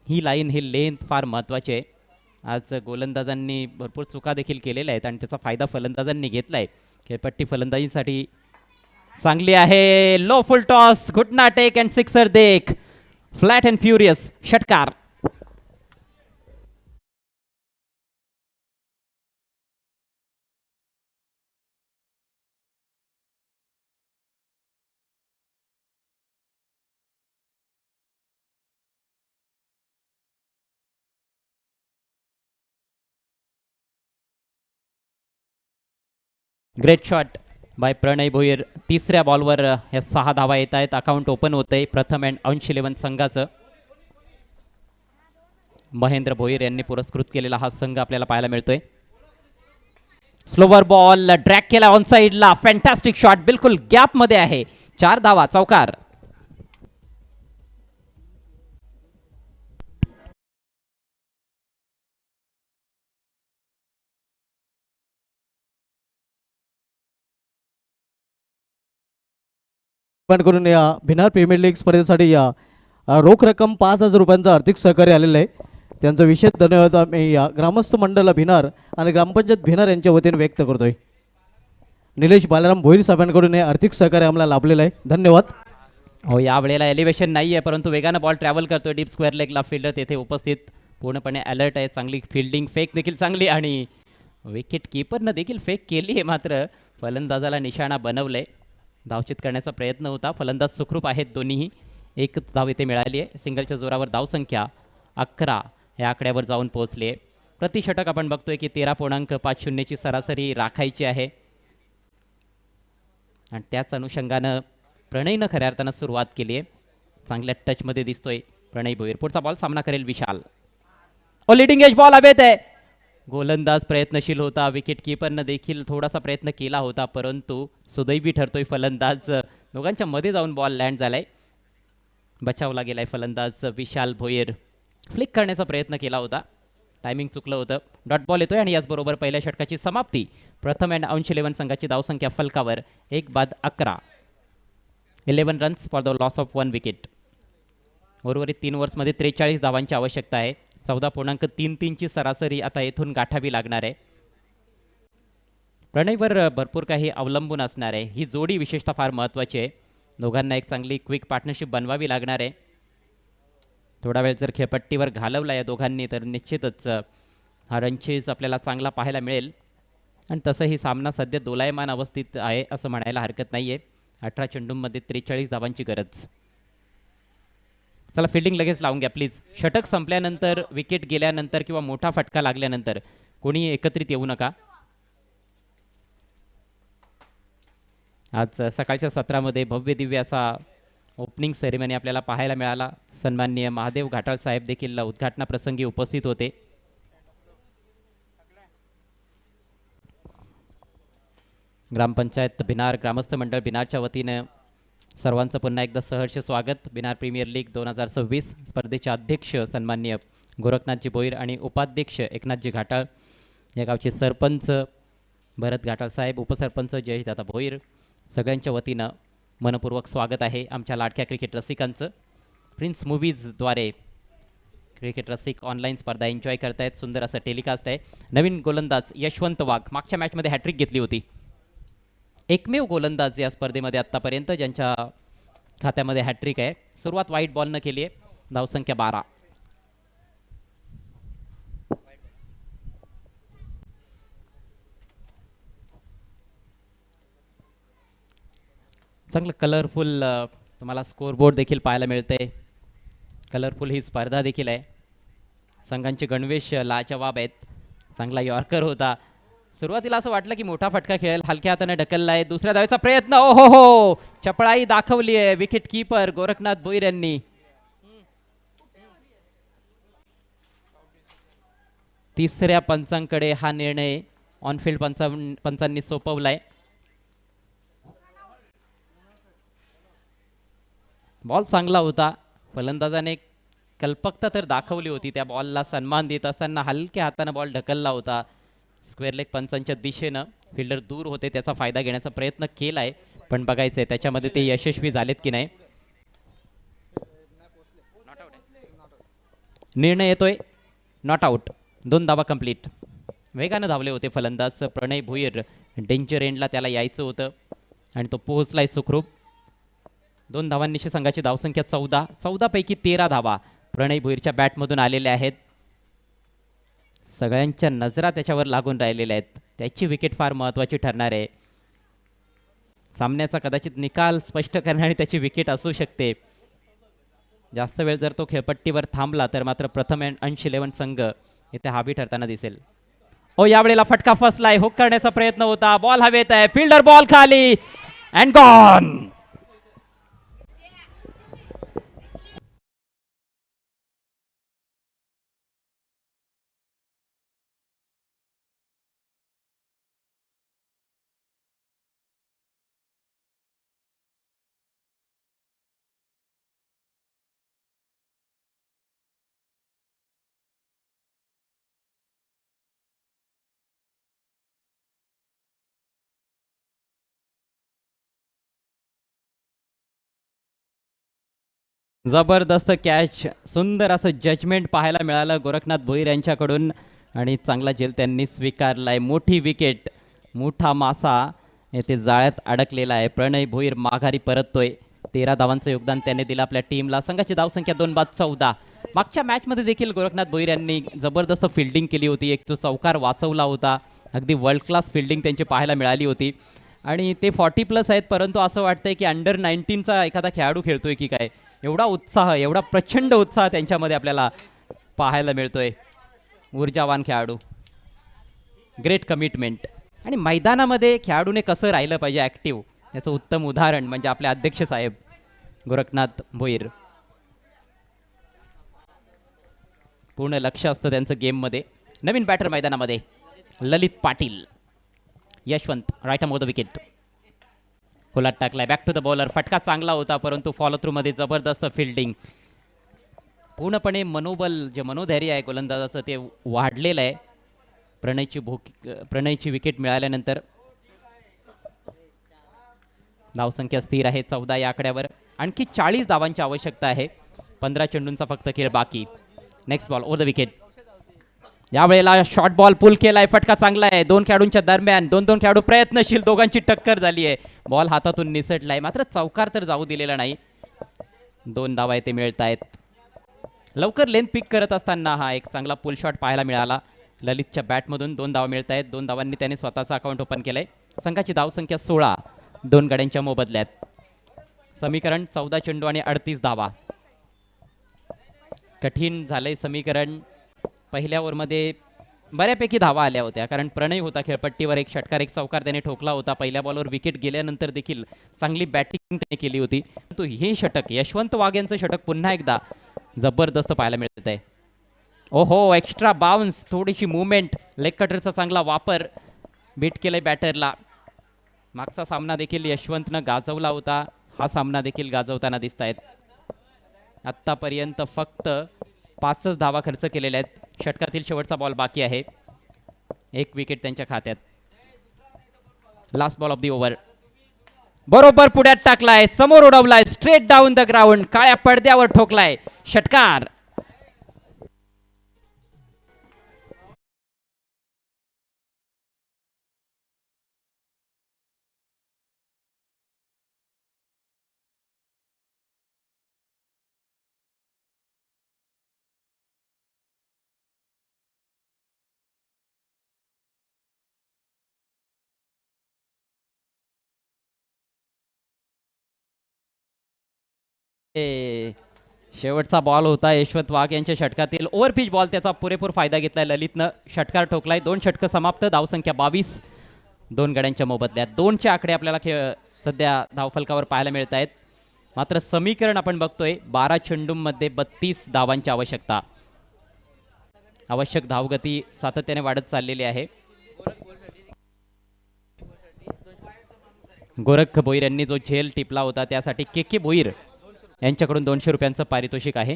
ही लाईन, ही लेंथ फार महत्त्वाची आहे. आज गोलंदाजांनी भरपूर चुका देखील केलेल्या आहेत आणि त्याचा फायदा फलंदाजांनी घेतला आहे. खेळपट्टी फलंदाजीसाठी चांगली आहे. लो फुल टॉस, घुटना टेक अँड सिक्सर देख. फ्लॅट अँड फ्युरियस षटकार. ग्रेट शॉट बाय प्रणय भोईर. तिसऱ्या बॉलवर ह्या 6 धावा येत आहेत. अकाउंट ओपन होत आहे प्रथम अँड अंश 11 संघाचं. महेंद्र भोईर यांनी पुरस्कृत केलेला हा संघ आपल्याला पाहायला मिळतोय. स्लोवर बॉल ड्रॅग केला ऑन साइडला. फॅन्टॅस्टिक शॉट, बिलकुल गॅप मध्ये आहे. 4 धावा, चौकार. करून या भिनार प्रीमियर लीग स्पर्धेसाठी या रोख रक्कम 5,000 रुपयांचं आर्थिक सहकार्य आलेलं आहे. त्यांचा विशेष धन्यवाद आम्ही या ग्रामस्थ मंडळ भिनार आणि ग्रामपंचायत भिनार यांच्या वतीने व्यक्त करतोय. निलेश बालाराम भोईर साहेबांकडून हे आर्थिक सहकार्य आम्हाला लाभलेलं आहे. धन्यवाद. हो, यावेळेला एलिव्हेशन नाही आहे, परंतु वेगानं बॉल ट्रॅव्हल करतोय डीप स्क्वेअर लेगला. फिल्डर तेथे उपस्थित पूर्णपणे अलर्ट आहे. चांगली फिल्डिंग, फेक देखील चांगली आणि विकेट किपरनं देखील फेक केली आहे, मात्र फलंदाजाला निशाणा बनवलंय. धावचित करण्याचा प्रयत्न होता. फलंदाज सुखरूप आहेत दोन्हीही. एकच धाव इथे मिळाली आहे. सिंगलच्या जोरावर धावसंख्या 11 या आकड्यावर जाऊन पोहोचली आहे. प्रतिषटक आपण बघतोय की 13.50ची सरासरी राखायची आहे आणि त्याच अनुषंगानं प्रणयनं खऱ्या अर्थानं सुरुवात केली आहे. चांगल्या टचमध्ये दिसतोय प्रणय भोईर. पुढचा बॉल सामना करेल विशाल. लिडिंग एज बॉल हवेत आहे. गोलंदाज प्रयत्नशील होता. विकेट किपरनं देखील थोडासा प्रयत्न केला होता, परंतु सुदैवी ठरतोय फलंदाज. दोघांच्या मध्ये जाऊन बॉल लँड झालाय. बचावला गेलाय फलंदाज विशाल भोईर. फ्लिक करण्याचा प्रयत्न केला होता, टायमिंग चुकलं होतं. डॉट बॉल येतोय आणि याचबरोबर पहिल्या षटकाची समाप्ती. प्रथम अँड अंश 11 संघाची धावसंख्या फलकावर 1/11. 11 runs for the loss of 1 wicket. उर्वरित 3 ओव्हर्समध्ये 43 धावांची आवश्यकता आहे. 14.33ची सरासरी आता येथून गाठावी लागणार आहे. प्रणयवर भरपूर काही अवलंबून असणार आहे. ही जोडी विशेषतः फार महत्त्वाची आहे. दोघांना एक चांगली क्विक पार्टनरशिप बनवावी लागणार आहे. थोडा वेळ जर खेळपट्टीवर घालवला या दोघांनी तर निश्चितच हा रनचेज आपल्याला चांगला पाहायला मिळेल. आणि तसंही सामना सध्या दोलायमान अवस्थेत आहे असं म्हणायला हरकत नाही आहे. 18 चेंडूंमध्ये 43 धावांची गरज. चला फिल्डिंग लगेच लावून घ्या प्लीज. षटक संपल्यानंतर, विकेट गेल्यानंतर किंवा मोठा फटका लागल्यानंतर कोणी एकत्रित येऊ नका. आज सकाळच्या सत्रामध्ये भव्य दिव्य असा ओपनिंग सेरेमनी आपल्याला पाहायला मिळाला. सन्माननीय महादेव घाटाळ साहेब देखील उद्घाटनाप्रसंगी उपस्थित होते. ग्रामपंचायत भिनार, ग्रामस्थ मंडळ भिनारच्या वतीनं सर्वांचं पुन्हा एकदा सहर्ष स्वागत. भिनार प्रीमियर लीग 2026 स्पर्धेचे अध्यक्ष सन्माननीय गोरखनाथजी भोईर आणि उपाध्यक्ष एकनाथजी घाटाळ, या गावचे सरपंच भरत घाटाळ साहेब, उपसरपंच जयेशदादा भोईर, सगळ्यांच्या वतीनं मनपूर्वक स्वागत आहे आमच्या लाडक्या क्रिकेट रसिकांचं. प्रिन्स मूवीजद्वारे क्रिकेट रसिक ऑनलाईन स्पर्धा एन्जॉय करतायत. सुंदर असं टेलिकास्ट आहे. नवीन गोलंदाज यशवंत वाघ मागच्या मॅचमध्ये हॅट्रिक घेतली होती. एकमेव गोलंदाज या स्पर्धेमध्ये आत्तापर्यंत ज्यांच्या खात्यामध्ये हॅट्रिक आहे. सुरुवात वाईट बॉलनं केली आहे. धावसंख्या 12. चांगलं कलरफुल तुम्हाला स्कोरबोर्ड देखील पाहायला मिळते. कलरफुल ही स्पर्धा देखील आहे. संघांचे गणवेश लाजवाब आहेत. चांगला यॉर्कर होता. सुरुवातीला असं वाटलं की मोठा फटका खेळेल, हलक्या हाताने ढकलला आहे. दुसऱ्या धावेचा प्रयत्न, ओ हो हो, चपळाई दाखवली आहे विकेट कीपर गोरखनाथ भोईर यांनी. तिसऱ्या पंचांकडे हा निर्णय ऑनफिल्ड पंचांनी सोपवलाय. बॉल चांगला होता. फलंदाजाने कल्पकता तर दाखवली होती. त्या बॉलला सन्मान देत असताना हलक्या हाताने बॉल ढकलला होता. स्क्वेअर लेग पंचांच्या दिशेनं फिल्डर दूर होते, त्याचा फायदा घेण्याचा प्रयत्न केलाय, पण बघायचंय त्याच्यामध्ये ते यशस्वी झालेत की नाही. निर्णय येतोय नॉट आउट. 2 धावा कंप्लीट. वेगानं धावले होते फलंदाज प्रणय भोईर. डेंजर एंडला त्याला यायचं होतं आणि तो पोहोचलाय सुखरूप. 2 धावांनिशी संघाची धावसंख्या 14. 14 पैकी 13 धावा प्रणय भोईरच्या बॅटमधून आलेल्या आहेत. सगळ्यांच्या नजरा त्याच्यावर लागून राहिलेल्या आहेत. त्याची विकेट फार महत्त्वाची ठरणार आहे. सामन्याचा कदाचित निकाल स्पष्ट करणारी त्याची विकेट असू शकते. जास्त वेळ जर तो खेळपट्टीवर थांबला तर मात्र प्रथम अंश 11 संघ इथे हावी ठरताना दिसेल. यावेळेला फटका फसलाय. हुक करण्याचा प्रयत्न होता. बॉल हवेत आहे. फिल्डर बॉल खाली अँड गॉन. जबरदस्त कॅच, सुंदर असं जजमेंट पाहायला मिळालं गोरखनाथ भोईर यांच्याकडून आणि चांगला झेल त्यांनी स्वीकारलाय. मोठी विकेट, मोठा मासा येथे जाळ्यात अडकलेला आहे. प्रणय भोईर माघारी परततोय. 13 धावांचं योगदान त्याने दिलं आपल्या टीमला. संघाची धावसंख्या 2-14. मागच्या मॅचमध्ये देखील गोरखनाथ भोईर यांनी जबरदस्त फिल्डिंग केली होती. एक तो चौकार वाचवला होता. अगदी वर्ल्ड क्लास फिल्डिंग त्यांची पाहायला मिळाली होती आणि ते 40+ आहेत, परंतु असं वाटतंय की अंडर 19चा एखादा खेळाडू खेळतोय की काय. एवढा उत्साह, एवढा प्रचंड उत्साह त्यांच्यामध्ये आपल्याला पाहायला मिळतोय. ऊर्जावान खेळाडू, ग्रेट कमिटमेंट आणि मैदानामध्ये खेळाडूने कसं राहिलं पाहिजे ॲक्टिव्ह, याचं उत्तम उदाहरण म्हणजे आपले अध्यक्ष साहेब गोरखनाथ भोईर. पूर्ण लक्ष असतं त्यांचं गेममध्ये. नवीन बॅटर मैदानामध्ये Lalit Patil. Yashwant right off the wicket, खोलात टाकलाय. Back to the bowler. फटका चांगला होता, परंतु फॉलो थ्रू मध्ये जबरदस्त फिल्डिंग. पूर्णपणे मनोबल, जे मनोधैर्य आहे गोलंदाजाचं ते वाढलेलं आहे. प्रणयची विकेट मिळाल्यानंतर धावसंख्या स्थिर आहे 14 या आकड्यावर. आणखी 40 धावांची आवश्यकता आहे. 15 चेंडूंचा फक्त खेळ बाकी. Next ball over the wicket. यावेळेला शॉर्ट बॉल पुल केलाय. फटका चांगला आहे. 2 खेळाडूंच्या दरम्यान 2 खेळाडू प्रयत्नशील. दोघांची टक्कर झाली आहे. बॉल हातातून निसटलाय, मात्र चौकार तर जाऊ दिलेला नाही. 2 धावा ते मिळत आहेत. लवकर लेंथ पिक करत असताना हा एक चांगला पुल शॉट पाहायला मिळाला. ललितच्या बॅटमधून 2 धावा मिळत आहेत. 2 धावांनी त्याने स्वतःचा अकाउंट ओपन केलंय. संघाची धावसंख्या 16, 2 गड्यांच्या मोबदल्यात. समीकरण 14 चेंडू आणि 38 धावा. कठीण झालंय समीकरण. पहिल्या ओव्हरमध्ये बऱ्यापैकी धावा आल्या होत्या, कारण प्रणय होता खेळपट्टीवर. एक षटकार, एक चौकार त्याने ठोकला होता. पहिल्या बॉलवर विकेट गेल्यानंतर देखील चांगली बॅटिंग त्याने केली होती. तो हे षटक, यशवंत वाघ यांचं षटक पुन्हा एकदा जबरदस्त पाहायला मिळत आहे. ओहो, एक्स्ट्रा बाउन्स, थोडीशी मुवमेंट, लेग कटरचा चांगला वापर, बीट केलंय बॅटरला. मागचा सामना देखील यशवंतनं गाजवला होता. हा सामना देखील गाजवताना दिसत आहेत. आत्तापर्यंत फक्त 5च धावा खर्च केलेल्या आहेत. षटकातील शेवटचा बॉल बाकी आहे. 1 विकेट त्यांच्या खात्यात. Last ball of the over. बरोबर पुढ्यात टाकलाय, समोर उडवलाय, स्ट्रेट डाऊन द ग्राउंड, काळ्या पडद्यावर ठोकलाय. षटकार. शेवटचा बॉल होता यशवंत वाघ यांच्या षटकातील. ओव्हरपिच बॉल, त्याचा पुरेपूर फायदा घेतलाय ललितनं. षटकार ठोकलाय. 2 षटकं समाप्त. धावसंख्या 22, 2 गड्यांच्या मोबदल्यात. 2चे आकडे आपल्याला सध्या धावफलकावर पाहायला मिळत आहेत. मात्र समीकरण आपण बघतोय 12 चेंडूंमध्ये 32 धावांची आवश्यकता. आवश्यक धावगती सातत्याने वाढत चाललेली आहे. गोरख भोईर यांनी जो झेल टिपला होता त्यासाठी के भोईर यांच्याकडून 200 रुपयांचं पारितोषिक आहे.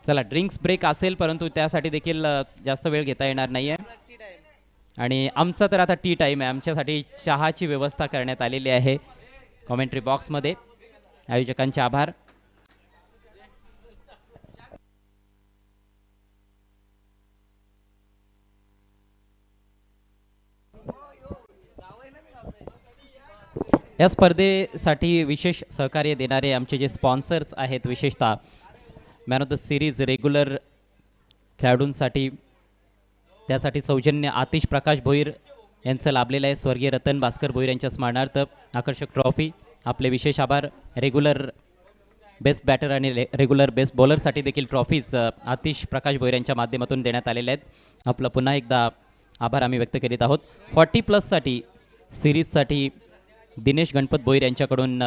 चला, ड्रिंक्स ब्रेक असेल, परंतु त्यासाठी देखील जास्त वेळ घेता येणार नाही आहे. आणि आमचा तर आता टी टाईम आहे. आमच्यासाठी चहाची व्यवस्था करण्यात आलेली आहे कॉमेंट्री बॉक्समध्ये. आयोजकांचे आभार. या स्पर्धेसाठी विशेष सहकार्य देणारे आमचे जे स्पॉन्सर्स आहेत, विशेषतः man of the series regular खेळाडूंसाठी, त्यासाठी सौजन्य आतिश प्रकाश भोईर यांचं लाभलेलं आहे. स्वर्गीय रतन भास्कर भोईर यांच्या स्मरणार्थ आकर्षक ट्रॉफी. आपले विशेष आभार. रेग्युलर बेस्ट बॅटर आणि रेग्युलर बेस्ट बॉलरसाठी देखील ट्रॉफीज आतिश प्रकाश भोईर यांच्या माध्यमातून देण्यात आलेल्या आहेत. आपलं पुन्हा एकदा आभार आम्ही व्यक्त करीत आहोत. 40+ सिरीजसाठी दिनेश गणपत भोईर यांच्याकडून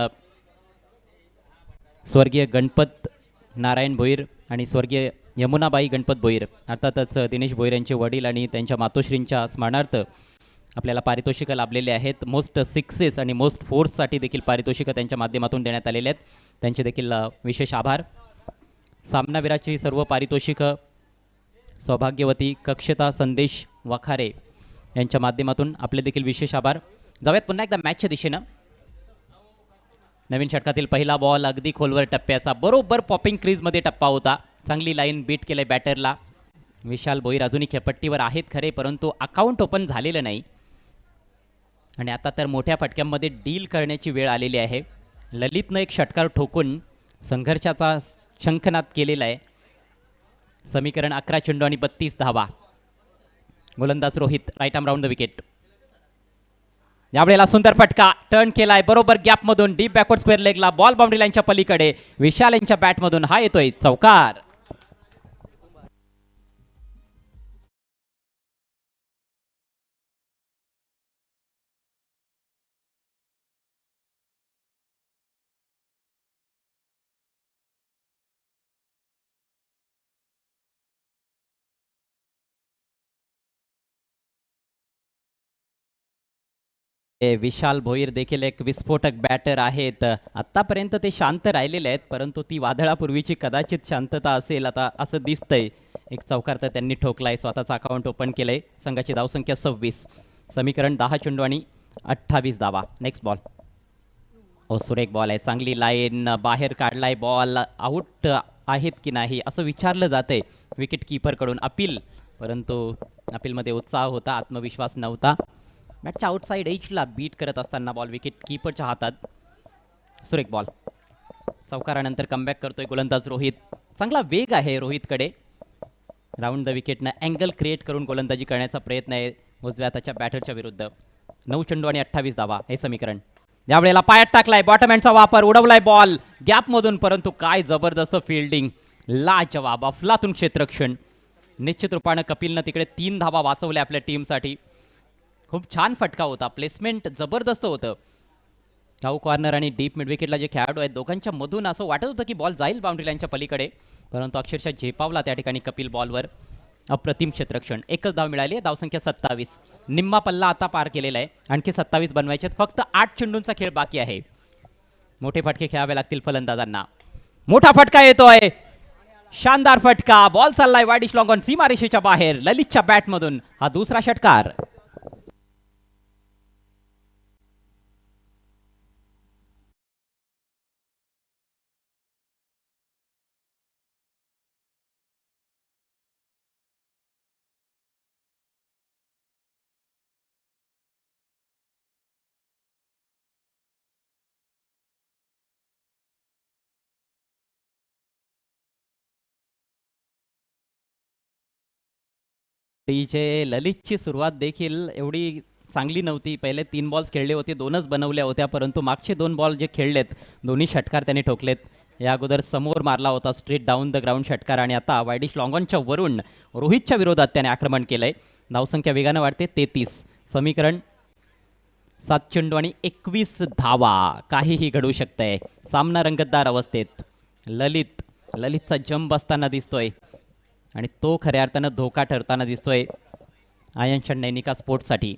स्वर्गीय गणपत नारायण भोईर आणि स्वर्गीय यमुनाबाई गणपत भोईर, अर्थातच दिनेश भोईर यांचे वडील आणि त्यांच्या मातोश्रींच्या स्मरणार्थ आपल्याला पारितोषिकं लाभलेले आहेत. मोस्ट सिक्सेस आणि मोस्ट फोर्ससाठी देखील पारितोषिकं त्यांच्या माध्यमातून देण्यात आलेले आहेत. त्यांचे देखील विशेष आभार. सामनावीराची सर्व पारितोषिकं सौभाग्यवती कक्षता संदेश वखारे यांच्या माध्यमातून आपले देखील विशेष आभार. जाऊयात पुन्हा एकदा मॅचच्या दिशेनं. नवीन षटकातील पहिला बॉल अगदी खोलवर टप्प्याचा, बरोबर पॉपिंग क्रीजमध्ये टप्पा होता. चांगली लाईन बीट केले बॅटरला. विशाल भोईर अजूनही खेळपट्टीवर आहेत खरे, परंतु अकाउंट ओपन झालेलं नाही. आणि आता तर मोठ्या फटक्यांमध्ये डील करण्याची वेळ आलेली आहे. ललितनं एक षटकार ठोकून संघर्षाचा शंखनाद केलेला आहे. समीकरण 11 चेंडू आणि 32 धावा. गोलंदाज Rohit, right arm round the wicket. यावेळेला सुंदर फटका टर्न केलाय बरोबर गॅपमधून डीप बॅकवर्ड स्क्वेअर लेगला. बॉल बाउंड्री लाईनच्या पलीकडे. विशाल यांच्या बॅटमधून हा येतोय चौकार. विशाल भोईर देखील एक विस्फोटक बॅटर आहेत. आतापर्यंत ते शांत राहिलेले आहेत, परंतु ती वादळापूर्वीची कदाचित शांतता असेल आता असं दिसतंय. एक चौकार तर त्यांनी ठोकलाय, स्वतःचा अकाउंट ओपन केलंय. संघाची धावसंख्या 26. समीकरण 10 चेंडू आणि 28 धावा. Next ball. सुरेख बॉल आहे, चांगली लाईन बाहेर काढलाय. बॉल आऊट आहेत की नाही असं विचारलं जातंय विकेट कीपरकडून. अपील, परंतु अपीलमध्ये उत्साह होता, आत्मविश्वास नव्हता. बॅटच्या आउटसाईड एजला बीट करत असताना बॉल विकेट कीपरच्या हातात. सुरेख बॉल. चौकारानंतर कमबॅक करतोय गोलंदाज रोहित. चांगला वेग आहे रोहितकडे. राऊंड द विकेटनं अँगल क्रिएट करून गोलंदाजी करण्याचा प्रयत्न आहे उजव्या हाताच्या बॅटरच्या विरुद्ध. 9 चेंडू आणि 28 धावा हे समीकरण. यावेळेला पायात टाकलाय, बॉटम हँडचा वापर, उडवलाय बॉल गॅपमधून, परंतु काय जबरदस्त फिल्डिंग, लाजवाब अफलातून क्षेत्ररक्षण. निश्चित रूपानं कपिलनं तिकडे 3 धावा वाचवल्या आपल्या टीमसाठी. खूप छान फटका होता, प्लेसमेंट जबरदस्त होतं. काऊ कॉर्नर आणि डीप मिड विकेटला जे खेळाडू आहेत दोघांच्या मधून असं वाटत होतं की बॉल जाईल बाउंड्री लाईनच्या पलीकडे, परंतु अक्षरशः झेपावला त्या ठिकाणी कपिल बॉलवर. अप्रतिम क्षेत्ररक्षण. एकच धाव मिळाली आहे, धावसंख्या 27. निम्मा पल्ला आता पार केलेला आहे, आणखी 27 बनवायचे. फक्त 8 चेंडूंचा खेळ बाकी आहे. मोठे फटके खेळावे लागतील फलंदाजांना. मोठा फटका येतोय, शानदार फटका. बॉल चाललाय वाईडिश लॉंग ऑन सीमारेषेच्या बाहेर. ललितच्या बॅटमधून हा दुसरा षटकार. टीचे ललितची सुरुवात देखील एवढी चांगली नव्हती. पहिले 3 बॉल्स खेळले होते, 2च बनवल्या होत्या, परंतु मागचे 2 बॉल जे खेळलेत दोन्ही षटकार त्यांनी ठोकलेत. या अगोदर समोर मारला होता स्ट्रेट डाऊन द ग्राउंड षटकार, आणि आता वाईडिश लॉंगॉनच्या वरून रोहितच्या विरोधात त्याने आक्रमण केलंय. धावसंख्या वेगानं वाढते 33. समीकरण 7 चेंडू आणि 21 धावा. काहीही घडू शकतंय. सामना रंगतदार अवस्थेत. ललितचा जंप असताना दिसतोय आणि तो खऱ्या अर्थानं धोका ठरताना दिसतोय आयनच्या नैनिका स्पोर्ट्ससाठी.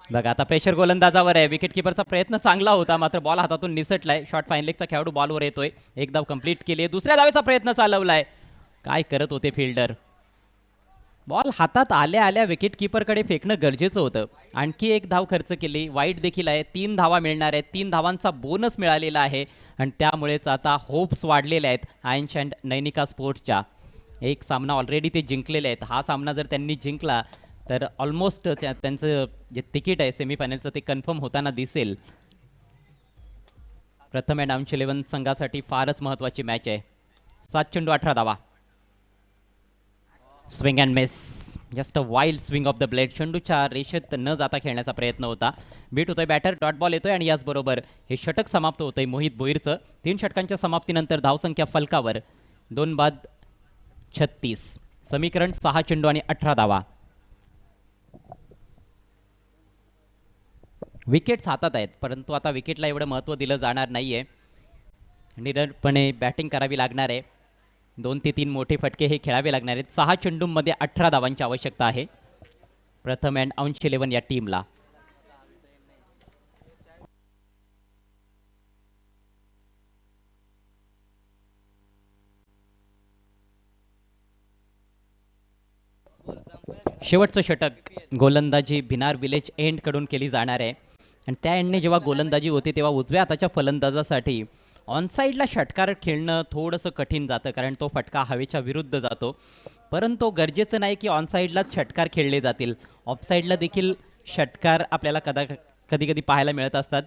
बघा आता प्रेशर गोलंदाजावर आहे. विकेट किपरचा प्रयत्न चांगला होता, मात्र बॉल हातातून निसटलाय. शॉर्ट फाईन लेगचा खेळाडू बॉलवर येतोय. एक धाव कंप्लीट केली आहे. दुसऱ्या धावेचा प्रयत्न चालवलाय. काय करत होते फिल्डर. बॉल हातात आल्या आल्या विकेट किपरकडे फेकणं गरजेचं होतं. आणखी एक धाव खर्च केली. वाईट देखील आहे. 3 धावा मिळणार आहेत. 3 धावांचा बोनस मिळालेला आहे आणि त्यामुळेच आता होप्स वाढलेले आहेत आयन्स अँड नैनिका स्पोर्ट्सच्या. एक सामना ऑलरेडी ते जिंकलेले आहेत. हा सामना जर त्यांनी जिंकला तर ऑलमोस्ट त्यांचं जे तिकीट आहे सेमीफायनलचं ते कन्फर्म होताना दिसेल. प्रथम अँड आउंस 11 संघासाठी फारच महत्त्वाची मॅच आहे. 7 चेंडू 18 धावा. Swing and miss. Just a wild swing of the blade. चेंडूच्या रेषेत न जाता खेळण्याचा प्रयत्न होता. बीट होतोय बॅटर. डॉट बॉल येतोय आणि याचबरोबर हे षटक समाप्त होतंय मोहित भोईरचं. 3 षटकांच्या समाप्तीनंतर धावसंख्या फलकावर 2 बाद 36. समीकरण 6 चेंडू आणि 18 धावा. विकेट्स हातात आहेत, परंतु आता विकेटला एवढं महत्त्व दिलं जाणार नाहीये. निडरपणे बॅटिंग करावी लागणार आहे. 2 ते 3 मोठे फटके हे खेळावे लागणार आहेत. 6 चेंडूंमध्ये 18 धावांची आवश्यकता आहे प्रथम अँड आउंस 11 या टीमला. शेवटचं षटक. गोलंदाजी भिनार विलेज एंड कडून केली जाणार आहे. आणि त्या एंडने जेव्हा गोलंदाजी होते तेव्हा उजव्या हाताच्या फलंदाजासाठी ऑनसाईडला षटकार खेळणं थोडंसं कठीण जातं, कारण तो फटका हवेच्या विरुद्ध जातो. परंतु गरजेचं नाही की ऑनसाईडलाच षटकार खेळले जातील, ऑफसाईडला देखील षटकार आपल्याला कधी कधी पाहायला मिळत असतात.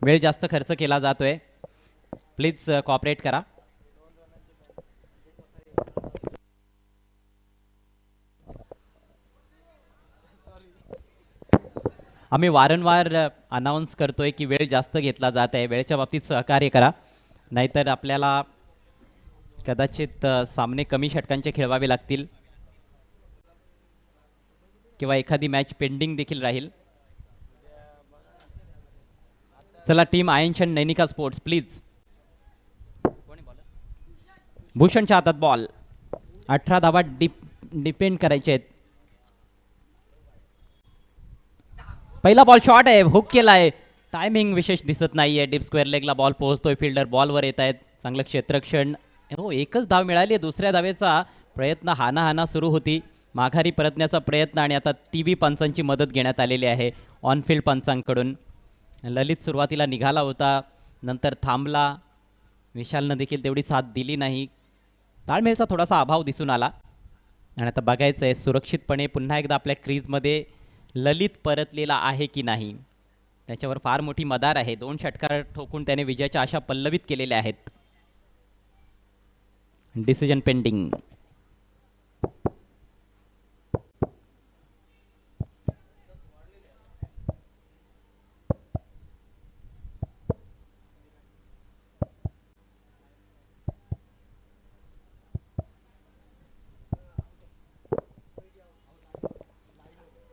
वेळ जास्त खर्च केला जातोय, प्लीज कॉपरेट करा. आम्ही वारंवार अनाऊन्स करतोय की वेळ जास्त घेतला जात आहे, वेळेच्या बाबतीत सहकार्य करा, नाहीतर आपल्याला कदाचित सामने कमी षटकांचे खेळवावे लागतील किंवा एखादी मॅच पेंडिंग देखील राहील. चला team Aayan Nainika sports please. भूषणच्या हातात बॉल, 18 धावा डिपेंड करायचे आहेत. पहिला बॉल शॉट आहे, हुक केलाय, टायमिंग विशेष दिसत नाहीये. डीप स्क्वेअर लेगला बॉल पोहोचतोय, फिल्डर बॉलवर येत आहेत, चांगलं क्षेत्ररक्षण. हो, एकच धाव मिळाली आहे. दुसऱ्या धावेचा प्रयत्न हाना सुरू होती, माघारी परतण्याचा प्रयत्न, आणि आता TV पंचांची मदत घेण्यात आलेली आहे ऑनफिल्ड पंचांकडून. ललित सुरुवातीला निघाला होता, नंतर थांबला, विशालनं देखील तेवढी साथ दिली नाही. ताळमेळचा थोडासा अभाव दिसून आला. आणि आता बघायचं आहे सुरक्षितपणे पुन्हा एकदा आपल्या क्रीजमध्ये ललित परतलेला आहे की नाही. त्याच्यावर फार मोठी मदार आहे. 2 षटकार ठोकून त्याने विजयाच्या आशा पल्लवित केलेल्या आहेत. Decision pending.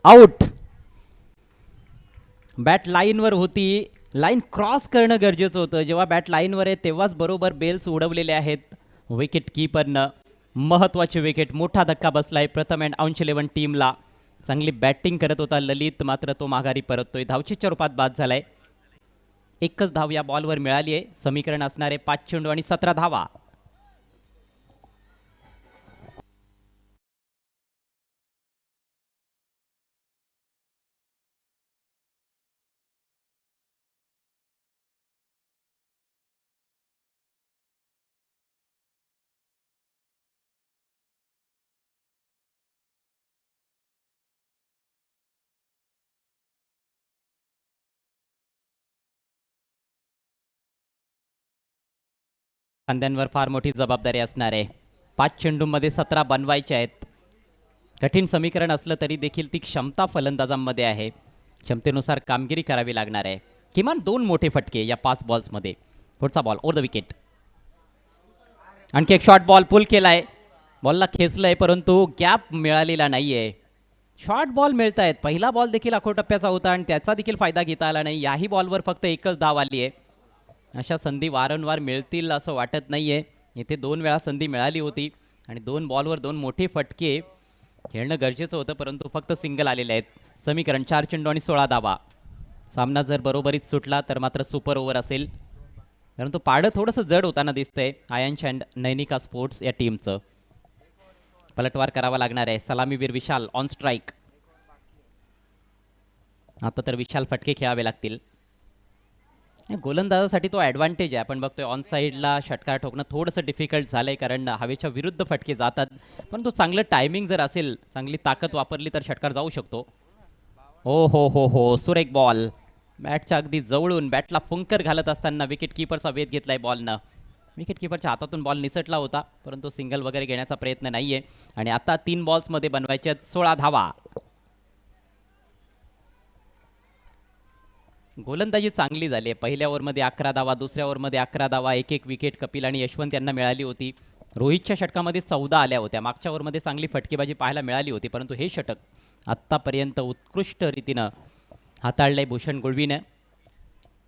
आउट. बॅट लाईनवर होती, लाईन क्रॉस करणं गरजेचं होतं. जेव्हा बॅट लाईनवर आहे तेव्हाच बरोबर बेल्स उडवलेले आहेत विकेट कीपरनं. महत्त्वाची विकेट, मोठा धक्का बसलाय प्रथम अँड अंश 11 टीमला. चांगली बॅटिंग करत होता ललित, मात्र तो माघारी परततोय. धावचीच्या रूपात बाद झालाय. एकच धाव या बॉलवर मिळाली आहे. समीकरण असणारे 5 चेंडू आणि 17 धावा. खांद्यांवर फार मोठी जबाबदारी असणार आहे. 5 चेंडूंमध्ये 17 बनवायचे आहेत. कठीण समीकरण असलं तरी देखील ती क्षमता फलंदाजांमध्ये आहे. क्षमतेनुसार कामगिरी करावी लागणार आहे. किमान 2 मोठे फटके या 5 बॉल्समध्ये. पुढचा बॉल ओव्हर द विकेट. आणखी एक शॉर्ट बॉल पुल केलाय, बॉलला खेचलंय परंतु गॅप मिळालेला नाहीये. शॉर्ट बॉल मिळत आहेत. पहिला बॉल देखील अखोटप्प्याचा होता आणि त्याचा देखील फायदा घेता आला नाही. याही बॉलवर फक्त एकच धाव आली आहे. अशा संधी वारंवार मिळतील असं वाटत नाहीये. इथे 2 वेळा संधी मिळाली होती आणि 2 बॉलवर 2 मोठे फटके खेळणं गरजेचं होतं, परंतु फक्त सिंगल आलेले आहेत. समीकरण 4 चेंडू आणि 16 धावा. सामना जर बरोबरीत सुटला तर मात्र सुपर ओव्हर असेल, परंतु पारडं थोडंसं जड होताना दिसतंय आयन्स अँड नैनिका स्पोर्ट्स या टीमचं. पलटवार करावा लागणार आहे. सलामीवीर विशाल ऑन स्ट्राईक. आता तर विशाल फटके खेळावे लागतील. गोलंदाजासाठी तो ॲडव्हान्टेज आहे. आपण बघतोय ऑन साईडला षटकार ठोकणं थोडंसं डिफिकल्ट झालं आहे, कारण हवेच्या विरुद्ध फटके जातात. पण तो चांगलं टायमिंग जर असेल, चांगली ताकद वापरली तर षटकार जाऊ शकतो. ओ हो हो हो, सुरेख बॉल. बॅटच्या अगदी जवळून बॅटला फुंकर घालत असताना विकेट कीपरचा वेध घेतलाय बॉलनं. विकेट कीपरच्या हातातून बॉल निसटला होता, परंतु सिंगल वगैरे घेण्याचा प्रयत्न नाहीये. आणि आता 3 बॉल्समध्ये बनवायचे 16 धावा. गोलंदाजी चांगली झाली आहे. पहिल्या ओव्हरमध्ये 11 धावा, दुसऱ्या ओव्हरमध्ये 11 धावा. एक विकेट कपिल आणि यशवंत यांना मिळाली होती. रोहितच्या षटकामध्ये 14 आल्या होत्या. मागच्या ओव्हरमध्ये चांगली फटकेबाजी पाहायला मिळाली होती, परंतु हे षटक आत्तापर्यंत उत्कृष्ट रीतीनं हाताळलंय भूषण गुळवीनं.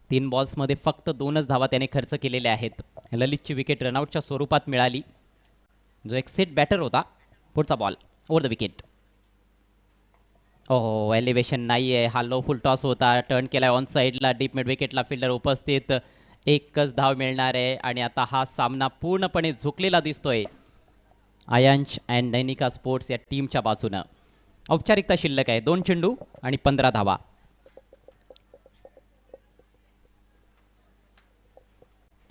3 बॉल्समध्ये फक्त 2च धावा त्याने खर्च केलेल्या आहेत. ललितची विकेट रनआउटच्या स्वरूपात मिळाली, जो एक सेट बॅटर होता. पुढचा बॉल ओव्हर द विकेट. ओहो, एलिव्हेशन नाही आहे. हा लो फुल टॉस होता. टर्न केला ऑन साईडला. डीप मिड विकेटला फिल्डर उपस्थित. एकच धाव मिळणार आहे आणि आता हा सामना पूर्णपणे झुकलेला दिसतोय आयन्स अँड नैनिका स्पोर्ट्स या टीमच्या बाजूनं. औपचारिकता शिल्लक आहे. 2 चेंडू आणि 15 धावा.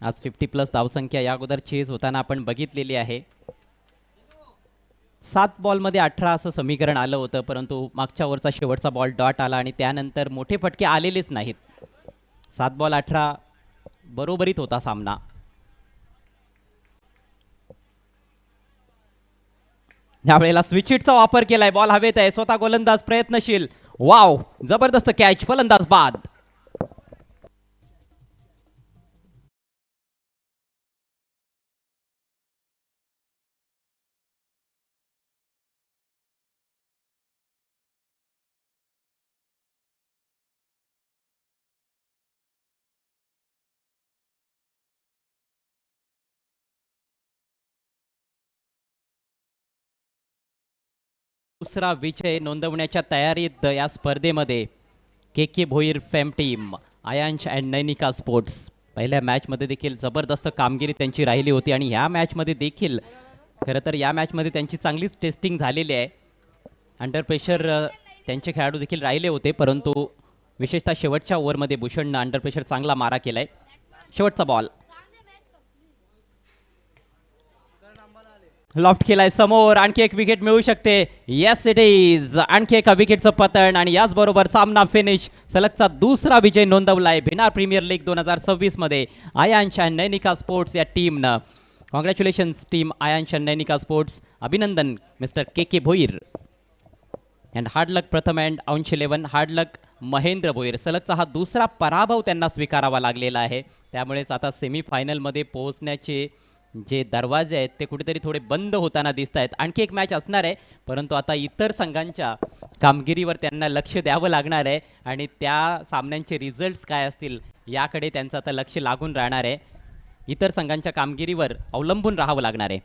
आज 50+ धावसंख्या या अगोदर चेज होताना आपण बघितलेली आहे. 7 बॉलमध्ये 18 असं समीकरण आलं होतं, परंतु मागच्या ओव्हरचा शेवटचा बॉल डॉट आला आणि त्यानंतर मोठे फटके आलेलेच नाहीत. 7 बॉल 18 बरोबरीत होता सामना. यावेळेला स्विच हिटचा वापर केलाय. बॉल हवेत आहे. स्वतः गोलंदाज प्रयत्नशील. वाव, जबरदस्त कॅच. फलंदाज बाद. दुसरा विजय नोंदवण्याच्या तयारीत या स्पर्धेमध्ये K Bhoir fame team, Aayansh and Nainika sports. पहिल्या मॅचमध्ये देखील जबरदस्त कामगिरी त्यांची राहिली होती आणि ह्या मॅचमध्ये देखील खरं तर या मॅचमध्ये त्यांची चांगलीच टेस्टिंग झालेली आहे. अंडर प्रेशर त्यांचे खेळाडू देखील राहिले होते, परंतु विशेषतः शेवटच्या ओव्हरमध्ये भूषणनं अंडर प्रेशर चांगला मारा केलाय. शेवटचा बॉल लॉफ्ट केलाय समोर. आणखी एक विकेट मिळू शकते. Yes it is. आणखी एका विकेटचं पतन आणि याचबरोबर सामना फिनिश. सलगचा दुसरा विजय नोंदवलाय भिनार प्रीमियर लीग 2026 मध्ये आयांश अँड नैनिका स्पोर्ट्स या टीमनं. Congratulations team Aayansh and Nainika sports. अभिनंदन mister K Bhoir. And hard luck Pratham and Ansh 11. Hard luck Mahendra Bhoir. सलगचा हा दुसरा पराभव त्यांना स्वीकारावा लागलेला आहे. त्यामुळेच आता सेमीफायनलमध्ये पोहोचण्याचे जे दरवाजे आहेत ते कुठेतरी थोडे बंद होताना दिसत आहेत. आणखी एक मॅच असणार आहे, परंतु आता इतर संघांच्या कामगिरीवर त्यांना लक्ष द्यावं लागणार आहे आणि त्या सामन्यांचे रिझल्ट्स काय असतील याकडे त्यांचं आता लक्ष लागून राहणार आहे. इतर संघांच्या कामगिरीवर अवलंबून राहावं लागणार आहे.